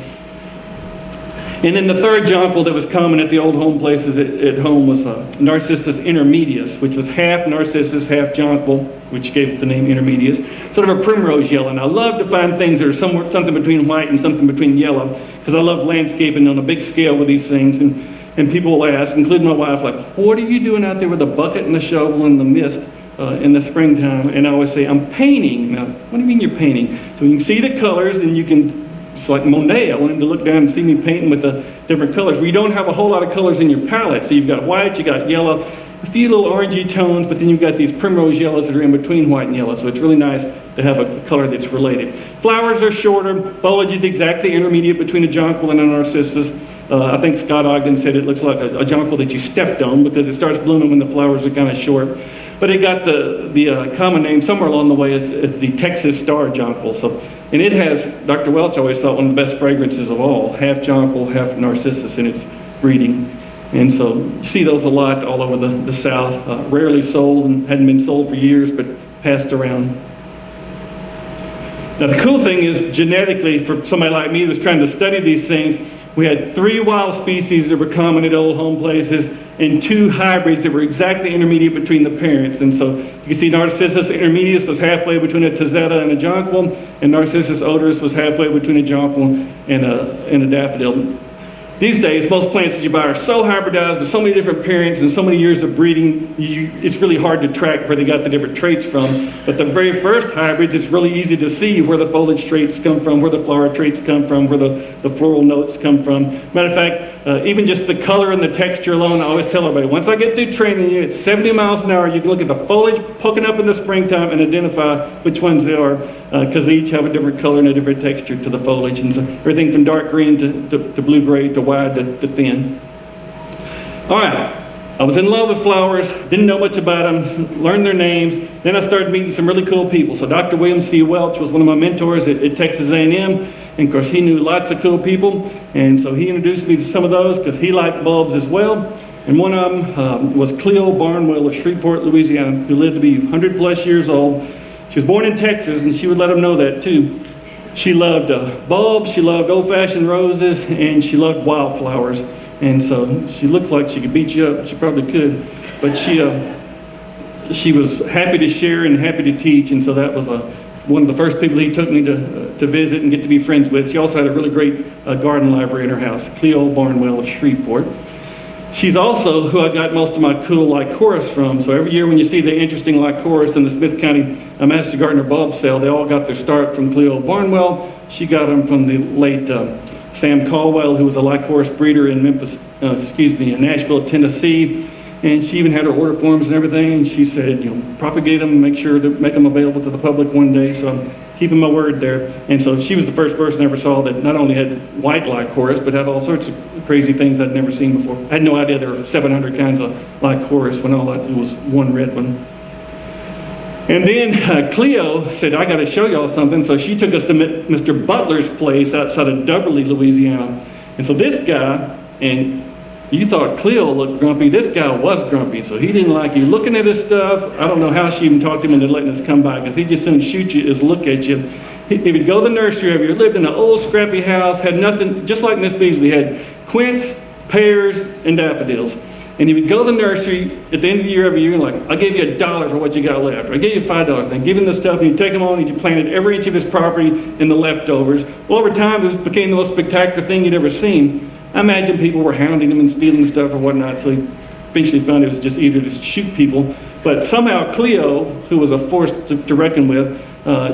B: And then the third jonquil that was common at the old home places at home was Narcissus intermedius, which was half narcissus, half jonquil, which gave it the name intermedius. Sort of a primrose yellow. And I love to find things that are something between white and something between yellow, because I love landscaping on a big scale with these things. And people will ask, including my wife, like, what are you doing out there with a bucket and a shovel in the mist in the springtime? And I always say, I'm painting. Now, what do you mean you're painting? So you can see the colors, and you can. It's like Monet. I want him to look down and see me painting with the different colors. Well, you don't have a whole lot of colors in your palette. So you've got white, you got yellow, a few little orangey tones, but then you've got these primrose yellows that are in between white and yellow. So it's really nice to have a color that's related. Flowers are shorter. Foliage is exactly intermediate between a jonquil and a narcissus. I think Scott Ogden said it looks like a jonquil that you stepped on, because it starts blooming when the flowers are kind of short. But it got the common name somewhere along the way as the Texas Star jonquil. And it has, Dr. Welch always thought, one of the best fragrances of all, half jonquil, half narcissus in its breeding. And so you see those a lot all over the South. Rarely sold, and hadn't been sold for years, but passed around. Now the cool thing is, genetically, for somebody like me who was trying to study these things, we had 3 wild species that were common at old home places, and 2 hybrids that were exactly intermediate between the parents. And so you can see Narcissus intermedius was halfway between a Tazetta and a jonquil, and Narcissus odorus was halfway between a jonquil and a daffodil. These days, most plants that you buy are so hybridized with so many different parents and so many years of breeding, it's really hard to track where they got the different traits from. But the very first hybrids, it's really easy to see where the foliage traits come from, where the flower traits come from, where the floral notes come from. Matter of fact, even just the color and the texture alone, I always tell everybody, once I get through training you at 70 miles an hour, you can look at the foliage poking up in the springtime and identify which ones they are, because they each have a different color and a different texture to the foliage. And so everything from dark green to blue-gray to wide to thin. All right. I was in love with flowers, didn't know much about them, learned their names. Then I started meeting some really cool people. So Dr. William C. Welch was one of my mentors at Texas A&M. And of course, he knew lots of cool people. And so he introduced me to some of those because he liked bulbs as well. And one of them was Cleo Barnwell of Shreveport, Louisiana, who lived to be 100 plus years old. She was born in Texas, and she would let him know that too. She loved bulbs, she loved old-fashioned roses, and she loved wildflowers. And so she looked like she could beat you up. She probably could. But she was happy to share and happy to teach, and so that was one of the first people he took me to visit and get to be friends with. She also had a really great garden library in her house, Cleo Barnwell of Shreveport. She's also who I got most of my cool lycoris from. So every year when you see the interesting lycoris in the Smith County Master Gardener bulb sale, they all got their start from Cleo Barnwell. She got them from the late Sam Caldwell, who was a lycoris breeder in in Nashville, Tennessee. And she even had her order forms and everything. And she said, propagate them, make sure to make them available to the public one day. So I'm keeping my word there. And so she was the first person I ever saw that not only had white lycoris, but had all sorts of crazy things I'd never seen before. I had no idea there were 700 kinds of lycoris when all I knew was one red one. And then Cleo said, I got to show y'all something. So she took us to Mr. Butler's place outside of Dubberly, Louisiana. And so this guy, and You thought Cleo looked grumpy. This guy was grumpy, so he didn't like you looking at his stuff. I don't know how she even talked him into letting us come by, because he just didn't shoot you, just look at you. He would go to the nursery every year, lived in an old scrappy house, had nothing, just like Miss Beasley, had quince, pears, and daffodils. And he would go to the nursery at the end of the year every year and like, I'll give you $1 for what you got left. Or I give you $5. Then give him the stuff and he'd take them on and he planted every inch of his property in the leftovers. Well, over time, it became the most spectacular thing you'd ever seen. I imagine people were hounding him and stealing stuff or whatnot, so he eventually found it was just easier to shoot people. But somehow Cleo, who was a force to reckon with,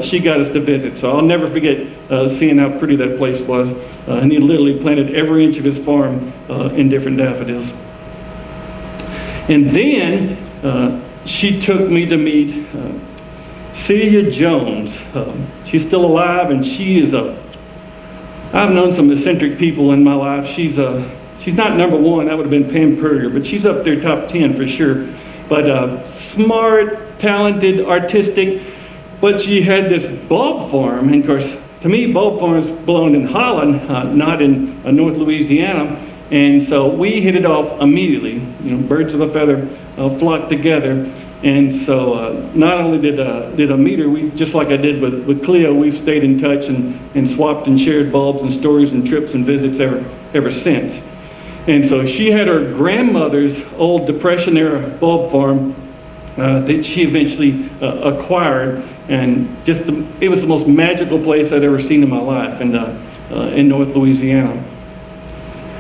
B: she got us to visit. So I'll never forget seeing how pretty that place was. And he literally planted every inch of his farm in different daffodils. And then she took me to meet Celia Jones. She's still alive, and she is I've known some eccentric people in my life. She's not number one, that would have been Pam Purrier, but she's up there top 10 for sure. But smart, talented, artistic, but she had this bulb farm, and of course, to me, bulb farms belonged in Holland, not in North Louisiana. And so we hit it off immediately. You know, birds of a feather flock together. And so not only did I meet her, we, just like I did with Cleo, we've stayed in touch and swapped and shared bulbs and stories and trips and visits ever since. And so she had her grandmother's old Depression-era bulb farm that she eventually acquired. And just it was the most magical place I'd ever seen in my life in North Louisiana.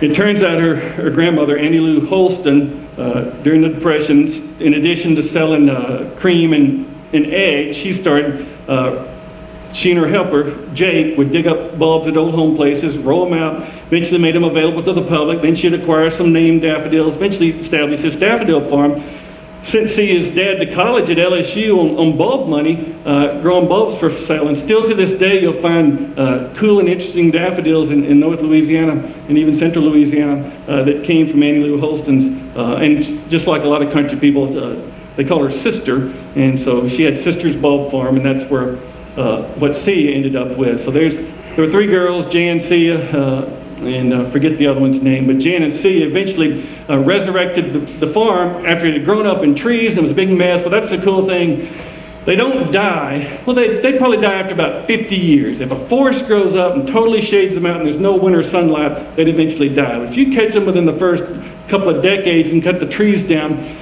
B: It turns out her grandmother, Annie Lou Holston, during the Depression, in addition to selling cream and eggs, she and her helper, Jake, would dig up bulbs at old home places, roll them out, eventually made them available to the public. Then she'd acquire some named daffodils, eventually established this daffodil farm. Sent his dad to college at LSU on bulb money, growing bulbs for sale. And still to this day, you'll find cool and interesting daffodils in North Louisiana and even Central Louisiana that came from Annie Lou Holston's. And just like a lot of country people, they call her Sister. And so she had Sister's bulb farm, and that's where what Sia ended up with. So there were three girls, Jan, Sia, and forget the other one's name, but Jan and Sia eventually resurrected the farm after it had grown up in trees and it was a big mess. Well, that's the cool thing. They don't die. Well, they'd probably die after about 50 years. If a forest grows up and totally shades them out and there's no winter sunlight, they'd eventually die. But if you catch them within the first couple of decades and cut the trees down,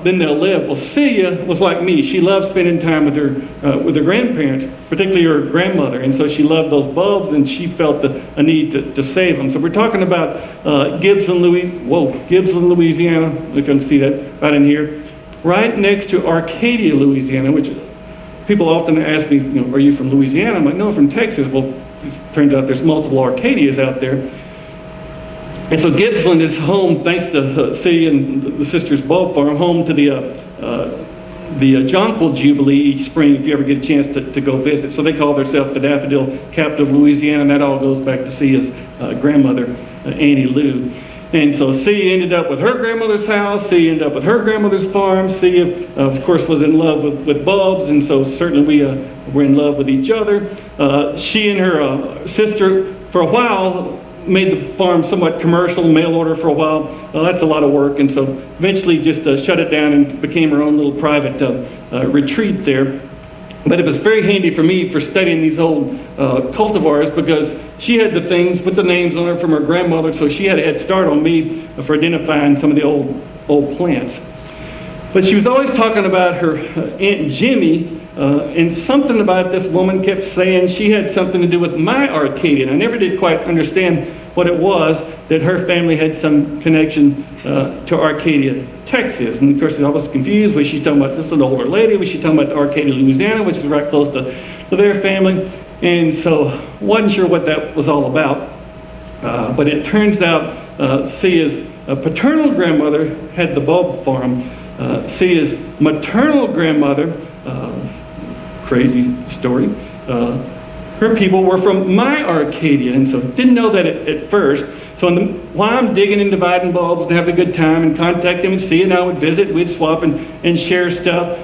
B: then they'll live. Well, Celia was like me. She loved spending time with her grandparents, particularly her grandmother, and so she loved those bulbs, and she felt a need to save them. So we're talking about Gibson, Louisiana, if you can see that right in here, right next to Arcadia, Louisiana, which people often ask me, are you from Louisiana? I'm like, no, I'm from Texas. Well, it turns out there's multiple Arcadias out there. And so Gippsland is home, thanks to Celia and the sisters' bulb farm, home to the Jonquil Jubilee each spring if you ever get a chance to go visit. So they call themselves the Daffodil Capital of Louisiana, and that all goes back to Celia's grandmother, Annie Lou. And so Celia ended up with her grandmother's house, Celia ended up with her grandmother's farm. Celia, of course, was in love with bulbs, and so certainly we were in love with each other. She and her sister, for a while, made the farm somewhat commercial, mail order for a while. That's a lot of work, and so eventually just shut it down and became her own little private retreat there. But it was very handy for me for studying these old cultivars, because she had the things with the names on her from her grandmother, so she had a head start on me for identifying some of the old plants. But she was always talking about her Aunt Jimmy, and something about this woman kept saying she had something to do with my Arcadia. And I never did quite understand what it was, that her family had some connection to Arcadia, Texas. And of course, I was confused. Was she talking about this little older lady? Was she talking about Arcadia, Louisiana, which was right close to their family? And so wasn't sure what that was all about. But it turns out Sia's paternal grandmother had the bulb farm. Sia's maternal grandmother, crazy story, her people were from my Arcadia, and so didn't know that at first. So while I'm digging and dividing bulbs and having a good time and contact them and see, and I would visit, we'd swap and share stuff.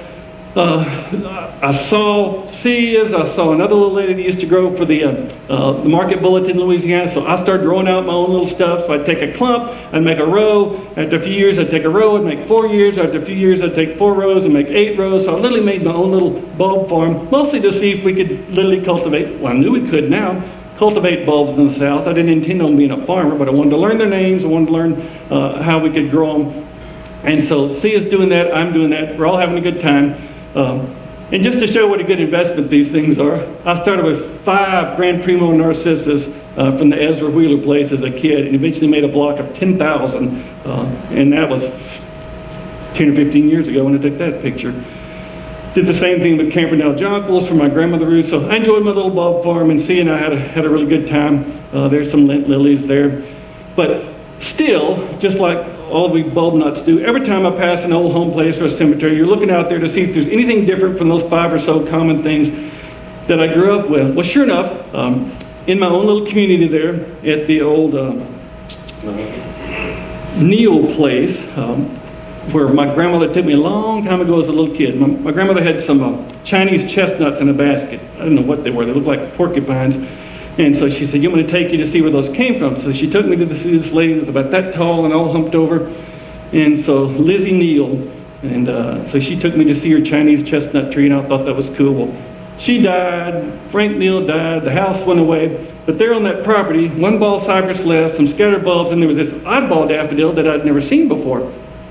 B: I saw Cia's, I saw another little lady that used to grow for the Market Bulletin in Louisiana, so I started growing out my own little stuff. So I'd take a clump, I'd make a row. After a few years, I'd take a row and make 4 years. After a few years, I'd take 4 rows and make 8 rows. So I literally made my own little bulb farm, mostly to see if we could literally cultivate, well, I knew we could now, cultivate bulbs in the South. I didn't intend on being a farmer, but I wanted to learn their names. I wanted to learn how we could grow them. And so Cia's doing that, I'm doing that. We're all having a good time. And just to show what a good investment these things are, I started with 5 Grand Primo Narcissus from the Ezra Wheeler place as a kid, and eventually made a block of 10,000, and that was 10 or 15 years ago when I took that picture. Did the same thing with Campanile jonquils from my grandmother Ruth, so I enjoyed my little bulb farm, and Cia and I had a really good time. There's some lint lilies there. But still, just like all we bulb nuts do, every time I pass an old home place or a cemetery, you're looking out there to see if there's anything different from those 5 or so common things that I grew up with. Well, sure enough, in my own little community there at the old Neal place, where my grandmother took me a long time ago as a little kid. My grandmother had some Chinese chestnuts in a basket. I don't know what they were. They looked like porcupines. And so she said, "You want to take you to see where those came from?" So she took me to see this lady that was about that tall and all humped over. And so Lizzie Neal, and so she took me to see her Chinese chestnut tree, and I thought that was cool. Well, she died, Frank Neal died, the house went away, but there on that property, 1 ball cypress left, some scattered bulbs, and there was this oddball daffodil that I'd never seen before.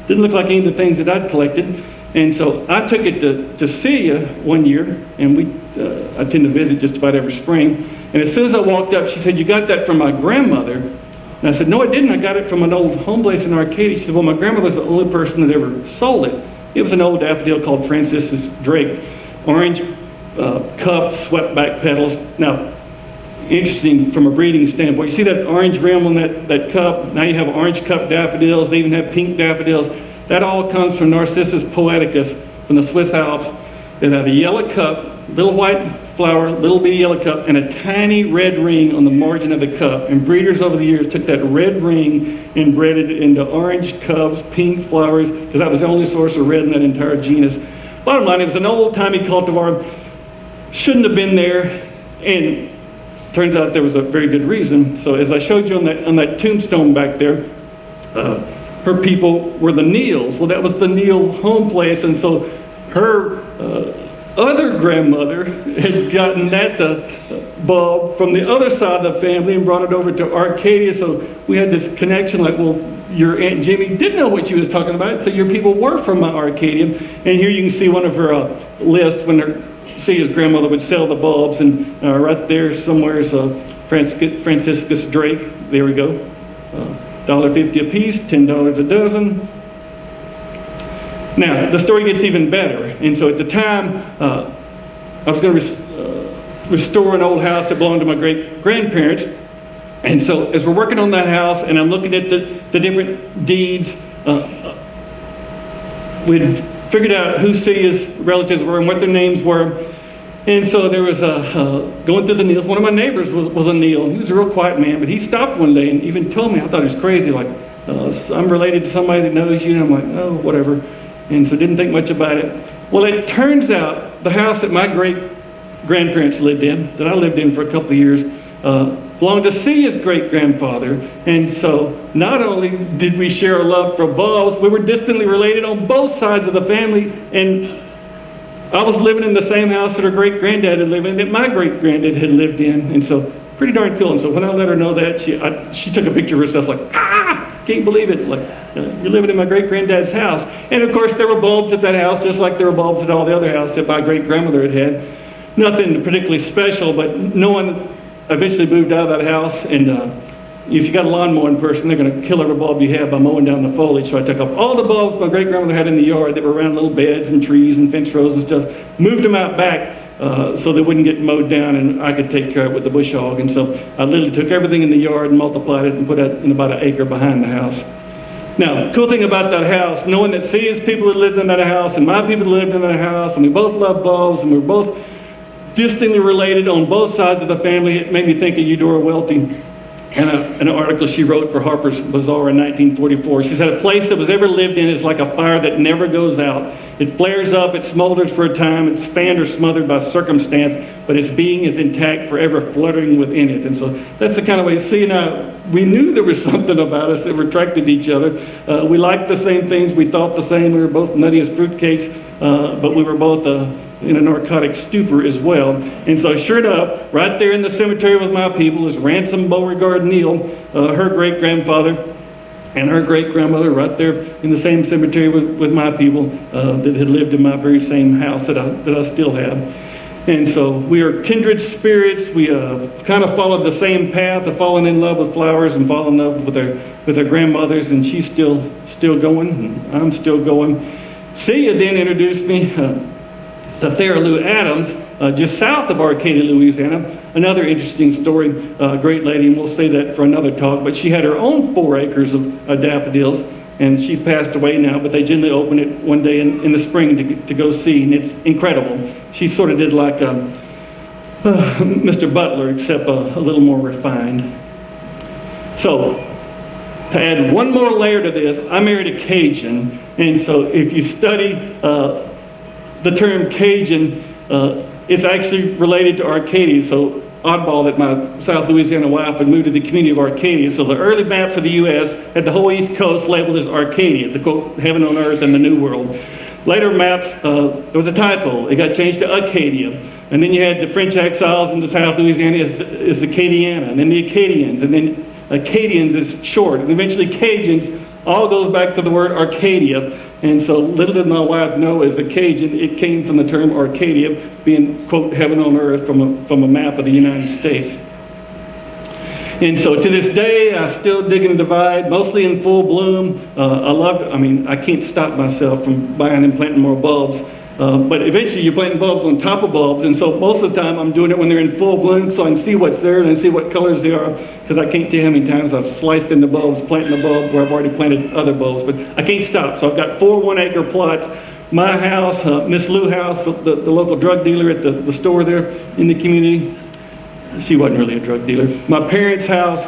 B: Didn't look like any of the things that I'd collected. And so I took it to Cia one year, and I tend to visit just about every spring. And as soon as I walked up, she said, "You got that from my grandmother?" And I said, "No, I didn't. I got it from an old home place in Arcadia." She said, "Well, my grandmother's the only person that ever sold it." It was an old daffodil called Franciscus Drake. Orange cup, swept back petals. Now, interesting from a breeding standpoint. You see that orange rim on that cup? Now you have orange cup daffodils. They even have pink daffodils. That all comes from Narcissus poeticus from the Swiss Alps. It had a yellow cup, little white flower, little bitty yellow cup, and a tiny red ring on the margin of the cup. And breeders over the years took that red ring and bred it into orange cups, pink flowers, because that was the only source of red in that entire genus. Bottom line, it was an old-timey cultivar. Shouldn't have been there, and turns out there was a very good reason. So as I showed you on that tombstone back there, her people were the Neals. Well, that was the Neal home place, and so her other grandmother had gotten that bulb from the other side of the family and brought it over to Arcadia. So we had this connection like, well, your Aunt Jimmy did know what she was talking about, so your people were from Arcadia. And here you can see one of her lists when Cia's grandmother would sell the bulbs, and right there somewhere is Franciscus Drake. There we go. $1.50 a piece, $10 a dozen. Now, the story gets even better. And so at the time, I was going to restore an old house that belonged to my great-grandparents. And so as we're working on that house, and I'm looking at the different deeds, we'd figured out who Cia's relatives were and what their names were. And so there was going through the Neals. One of my neighbors was a Neal, and he was a real quiet man, but he stopped one day and even told me, I thought it was crazy, like, I'm related to somebody that knows you, and I'm like, oh, whatever. And so didn't think much about it. Well, it turns out the house that my great-grandparents lived in, that I lived in for a couple of years, belonged to Cia's great-grandfather. And so not only did we share a love for bulbs, we were distantly related on both sides of the family. And I was living in the same house that her great-granddad had lived in, that my great-granddad had lived in. And so pretty darn cool. And so when I let her know that, she took a picture of herself like, can't believe it. Like, you're living in my great-granddad's house. And of course there were bulbs at that house, just like there were bulbs at all the other houses that my great-grandmother had had. Nothing particularly special, but no one eventually moved out of that house. And if you got a lawn mowing person, they're going to kill every bulb you have by mowing down the foliage. So I took up all the bulbs my great-grandmother had in the yard that were around little beds and trees and fence rows and stuff, moved them out back so they wouldn't get mowed down and I could take care of it with the bush hog. And so I literally took everything in the yard and multiplied it and put it in about an acre behind the house. Now, the cool thing about that house, knowing that Cia's people had lived in that house and my people lived in that house, and we both loved bulbs and we were both distantly related on both sides of the family, it made me think of Eudora Welty. and an article she wrote for Harper's Bazaar in 1944. She said, "A place that was ever lived in is like a fire that never goes out. It flares up, it smolders for a time, it's fanned or smothered by circumstance, but its being is intact, forever fluttering within it." And so that's the kind of way, see, now, we knew there was something about us that were attracted to each other. We liked the same things, we thought the same, we were both nutty as fruitcakes, but we were both in a narcotic stupor as well. And so sure enough, right there in the cemetery with my people is Ransom Beauregard Neal, her great-grandfather, and her great-grandmother right there in the same cemetery with my people that had lived in my very same house that I still have. And so we are kindred spirits. We kind of followed the same path of falling in love with flowers and falling in love with our grandmothers, and she's still going, and I'm still going. Celia then introduced me to Thera Lou Adams, just south of Arcadia, Louisiana. Another interesting story, great lady, and we'll say that for another talk, but she had her own 4 acres of daffodils, and she's passed away now, but they generally open it one day in the spring to go see, and it's incredible. She sort of did like Mr. Butler, except a little more refined. So, to add one more layer to this, I married a Cajun, and so if you study the term Cajun, it's actually related to Arcadia. So oddball that my South Louisiana wife had moved to the community of Arcadia. So the early maps of the U.S. had the whole East Coast labeled as Arcadia, the quote, heaven on earth and the New World. Later maps, there was a typo. It got changed to Acadia. And then you had the French exiles into South Louisiana as the Acadiana, and then the Acadians, and then Acadians is short. And eventually Cajuns all goes back to the word Arcadia. And so little did my wife know, as a Cajun, it came from the term Arcadia, being, quote, heaven on earth from a map of the United States. And so to this day, I still dig and divide, mostly in full bloom. I can't stop myself from buying and planting more bulbs. But eventually you're planting bulbs on top of bulbs, and so most of the time I'm doing it when they're in full bloom so I can see what's there and see what colors they are, because I can't tell how many times I've sliced into bulbs, planting a bulb where I've already planted other bulbs, but I can't stop. So I've got 4 1-acre plots. My house, Miss Lou House, the local drug dealer at the store there in the community. She wasn't really a drug dealer. My parents' house,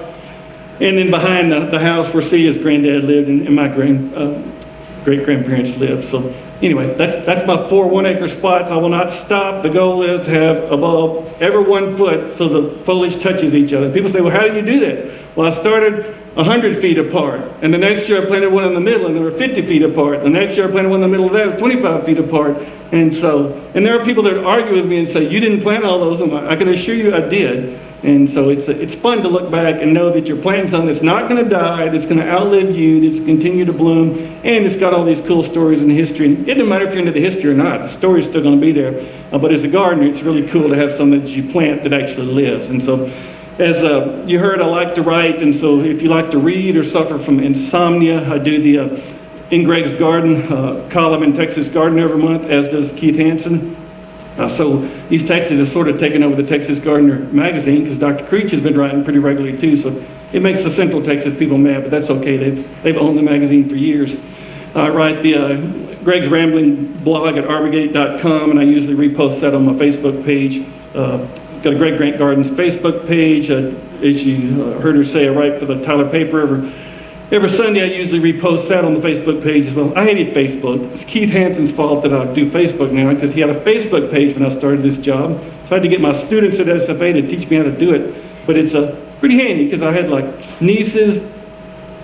B: and then behind the house where Celia's granddad lived and my great-grandparents lived. So anyway, that's my 4 1-acre spots. I will not stop. The goal is to have a bulb every 1 foot so the foliage touches each other. People say, well, how do you do that? Well, I started 100 feet apart, and the next year I planted one in the middle, and they were 50 feet apart. The next year I planted one in the middle of that, 25 feet apart. And there are people that argue with me and say, you didn't plant all those. And I can assure you I did. And so it's fun to look back and know that you're planting something that's not going to die, that's going to outlive you, that's continue to bloom, and it's got all these cool stories and history. And it doesn't matter if you're into the history or not, the story's still going to be there. But as a gardener, it's really cool to have something that you plant that actually lives. And so, as you heard, I like to write, and so if you like to read or suffer from insomnia, I do the In Greg's Garden column in Texas Gardener every month, as does Keith Hansen. So East Texas has sort of taken over the Texas Gardener magazine, because Dr. Creech has been writing pretty regularly too, so it makes the Central Texas people mad, but that's okay. They've owned the magazine for years. I write the Greg's Rambling blog at arbogate.com, and I usually repost that on my Facebook page. Got a Greg Grant Gardens Facebook page. As you heard her say, I write for the Tyler paper every Sunday. I usually repost that on the Facebook page as well. I hated Facebook. It's Keith Hansen's fault that I do Facebook now, because he had a Facebook page when I started this job. So I had to get my students at SFA to teach me how to do it. But it's pretty handy, because I had like nieces,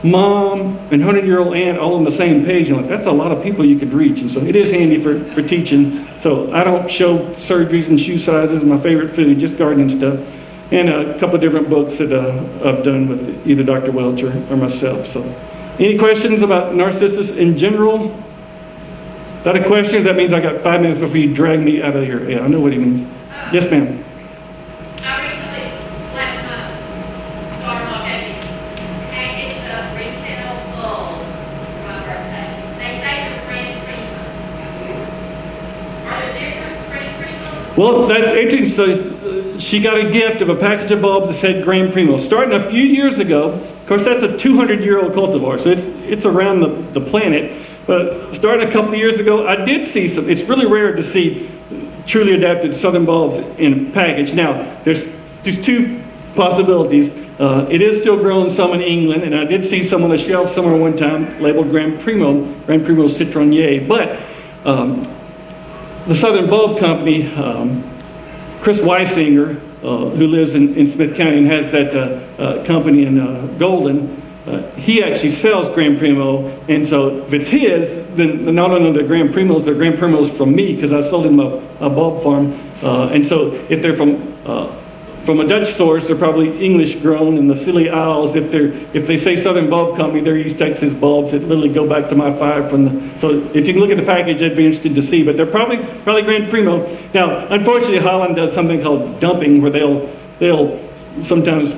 B: mom, and 100-year-old aunt all on the same page. And that's a lot of people you could reach. And so it is handy for teaching. So I don't show surgeries and shoe sizes and my favorite food, just gardening stuff. And a couple of different books that I've done with either Dr. Welch or myself. So, any questions about Narcissus in general? Is that a question? That means I got 5 minutes before you drag me out of here. Yeah, I know what he means. Yes, ma'am.
C: I recently, last month, daughter-in-law gave me a package of retail bulbs for my birthday. They say they're Grand Primo. Are there different Grand Primos?
B: Well, that's interesting. So she got a gift of a package of bulbs that said Grand Primo. Starting a few years ago, of course that's a 200-year-old cultivar, so it's around the planet. But starting a couple of years ago, I did see some. It's really rare to see truly adapted southern bulbs in a package. Now, there's 2 possibilities. It is still grown some in England, and I did see some on the shelf somewhere one time labeled Grand Primo Citronnier. But the Southern Bulb Company, Chris Weisinger, who lives in Smith County and has that company in Golden, he actually sells Grand Primo, and so if it's his, then not only are they Grand Primos, they're Grand Primos from me, because I sold him a bulb farm. And so if they're from a Dutch source, they're probably English grown in the Scilly Isles. If they say Southern Bulb Company, they're East Texas bulbs that literally go back to my five from the. So if you can look at the package, I'd be interested to see. But they're probably Grand Primo. Now, unfortunately, Holland does something called dumping, where they'll sometimes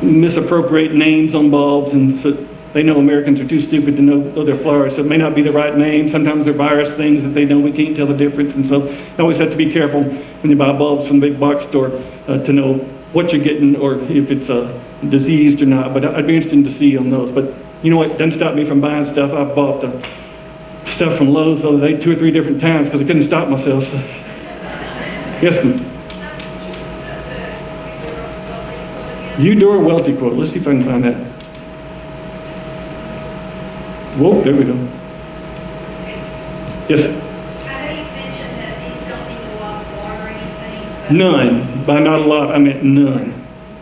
B: misappropriate names on bulbs, and so they know Americans are too stupid to know their flowers, so it may not be the right name. Sometimes they're virus things that they know we can't tell the difference, and so you always have to be careful when you buy bulbs from the big box store to know what you're getting or if it's diseased or not. But I'd be interested to see on those. But you know what? It doesn't stop me from buying stuff. I've bought stuff from Lowe's the other day 2 or 3 different times because I couldn't stop myself. So. Yes, ma'am. Eudora Welty quote. Let's see if I can find that. Whoa, there we go. Yes, sir.
C: I know you mentioned that these don't need a lot of water or anything.
B: None. By not a lot, I meant none.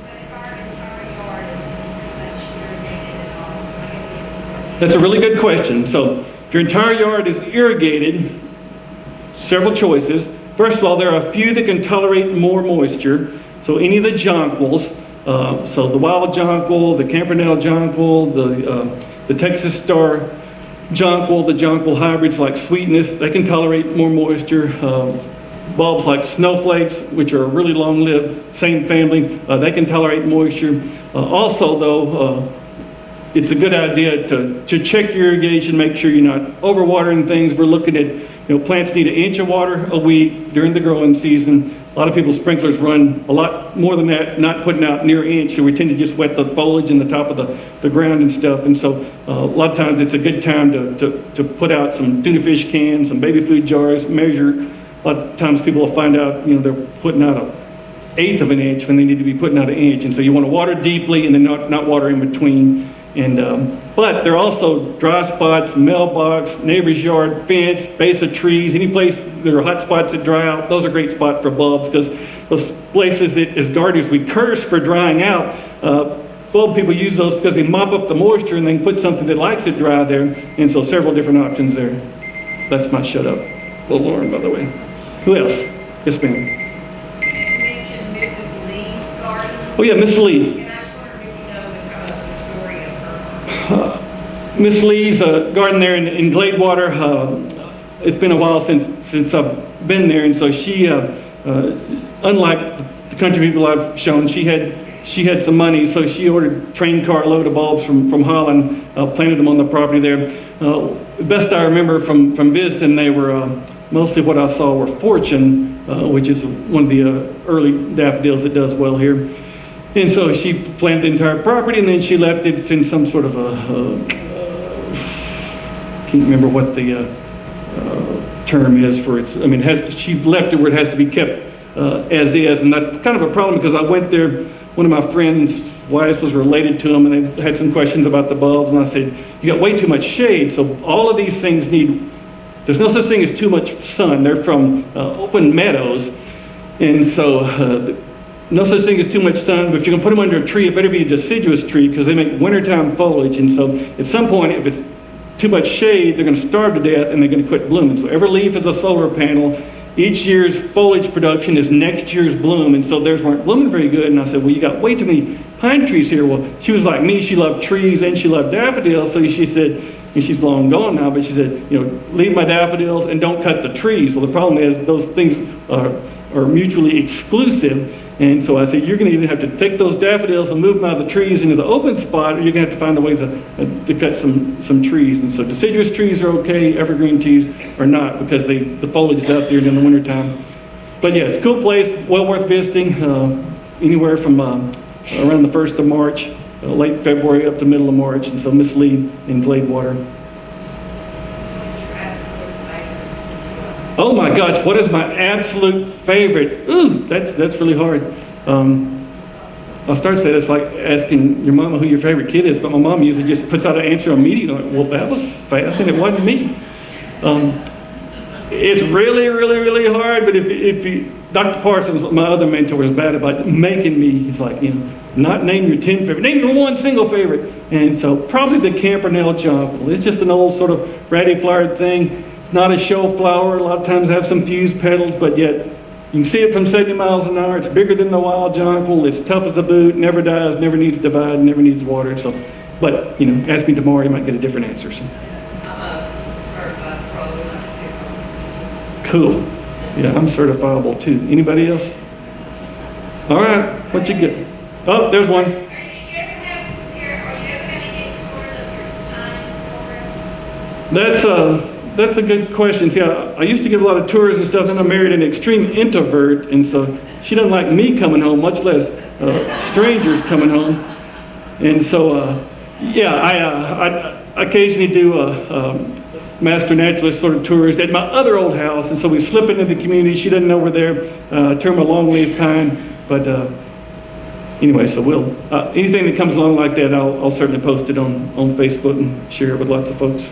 C: But if our entire yard is pretty much irrigated and all,
B: That's a really good question. So, if your entire yard is irrigated, several choices. First of all, there are a few that can tolerate more moisture. So, any of the jonquils, so the wild jonquil, the Campanile jonquil, the Texas Star jonquil, the jonquil hybrids like Sweetness, they can tolerate more moisture. Bulbs like Snowflakes, which are really long-lived, same family, they can tolerate moisture. Also, though, it's a good idea to check your irrigation, make sure you're not overwatering things. We're looking at, plants need 1 inch of water a week during the growing season. A lot of people's sprinklers run a lot more than that, not putting out near 1 inch, so we tend to just wet the foliage and the top of the ground and stuff. And so a lot of times it's a good time to put out some tuna fish cans, some baby food jars, measure. A lot of times people will find out, they're putting out 1/8 of an inch when they need to be putting out 1 inch. And so you want to water deeply and then not water in between. And but there are also dry spots, mailbox, neighbor's yard, fence, base of trees, any place there are hot spots that dry out. Those are great spots for bulbs, because those places that as gardeners we curse for drying out, bulb people use those because they mop up the moisture and they can put something that likes it dry there. And so several different options there. That's my shut up. Well, Lauren, by the way. Who else? Yes, ma'am.
C: You mentioned Mrs. Lee's garden.
B: Oh yeah, Miss Lee.
C: And I just wondered if you know the story of her.
B: Miss Lee's garden there in Gladewater. It's been a while since I've been there, and so she, unlike the country people I've shown, she had some money, so she ordered a train car load of bulbs from Holland, planted them on the property there. The best I remember from visiting, they were mostly what I saw were Fortune, which is one of the early daffodils that does well here. And so she planted the entire property, and then she left it in some sort of can't remember what the term is for its. I mean, she left it where it has to be kept as is, and that's kind of a problem because I went there. One of my friends' wives was related to them, and they had some questions about the bulbs, and I said, "You got way too much shade." So all of these things need. There's no such thing as too much sun. They're from open meadows, and so. No such thing as too much sun, but if you're going to put them under a tree, it better be a deciduous tree because they make wintertime foliage. And so at some point, if it's too much shade, they're going to starve to death and they're going to quit blooming. So every leaf is a solar panel. Each year's foliage production is next year's bloom. And so theirs weren't blooming very good. And I said, well, you got way too many pine trees here. Well, she was like me. She loved trees and she loved daffodils. So she said, and she's long gone now, but she said, leave my daffodils and don't cut the trees. Well, the problem is those things are mutually exclusive. And so I said, you're going to either have to take those daffodils and move them out of the trees into the open spot, or you're going to have to find a way to cut some trees. And so deciduous trees are okay, evergreen trees are not, because the foliage is out there during the wintertime. But yeah, it's a cool place, well worth visiting, anywhere from around the 1st of March, late February up to middle of March. And so Miss Lee in Gladewater. Oh my gosh, what is my absolute favorite? Ooh, that's really hard. I'll start to say that's like asking your mama who your favorite kid is, but my mom usually just puts out an answer immediately. Like, well, that was fast, and it wasn't me. It's really, really, really hard, but if you, Dr. Parsons, my other mentor, is bad about making me, he's like, not name your 10 favorite, name your one single favorite. And so probably the Campanile jonquil. It's just an old sort of ratty flowered thing. It's not a show flower. A lot of times have some fused petals, but yet you can see it from 70 miles an hour. It's bigger than the wild jonquil. It's tough as a boot, never dies, never needs divide, never needs water. So, but, ask me tomorrow, you might get a different answer. So. Cool. Yeah, I'm certifiable too. Anybody else? All right, what you get? Oh, there's one. That's a good question. See, I used to get a lot of tours and stuff, and I married an extreme introvert, and so she doesn't like me coming home, much less strangers coming home. And so, I occasionally do master naturalist sort of tours at my other old house, and so we slip into the community. She doesn't know we're there. Term a longleaf pine, but anyway, so we'll anything that comes along like that, I'll certainly post it on Facebook and share it with lots of folks.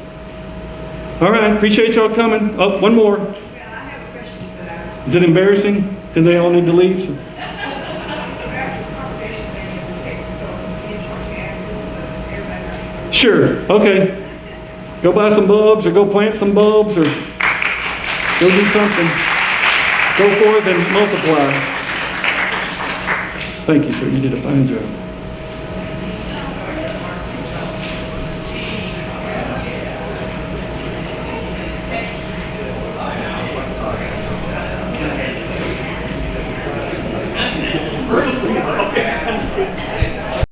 B: All right, appreciate y'all coming. Oh, one more.
D: Yeah, I have a question for that.
B: Is it embarrassing? Do they all need to leave? So.
D: So after the conversation, maybe in Texas, so you talk to after, everybody.
B: Sure. Okay. Go buy some bulbs, or go plant some bulbs, or go do something. Go forth and multiply. Thank you, sir. You did a fine job.
E: Perfectly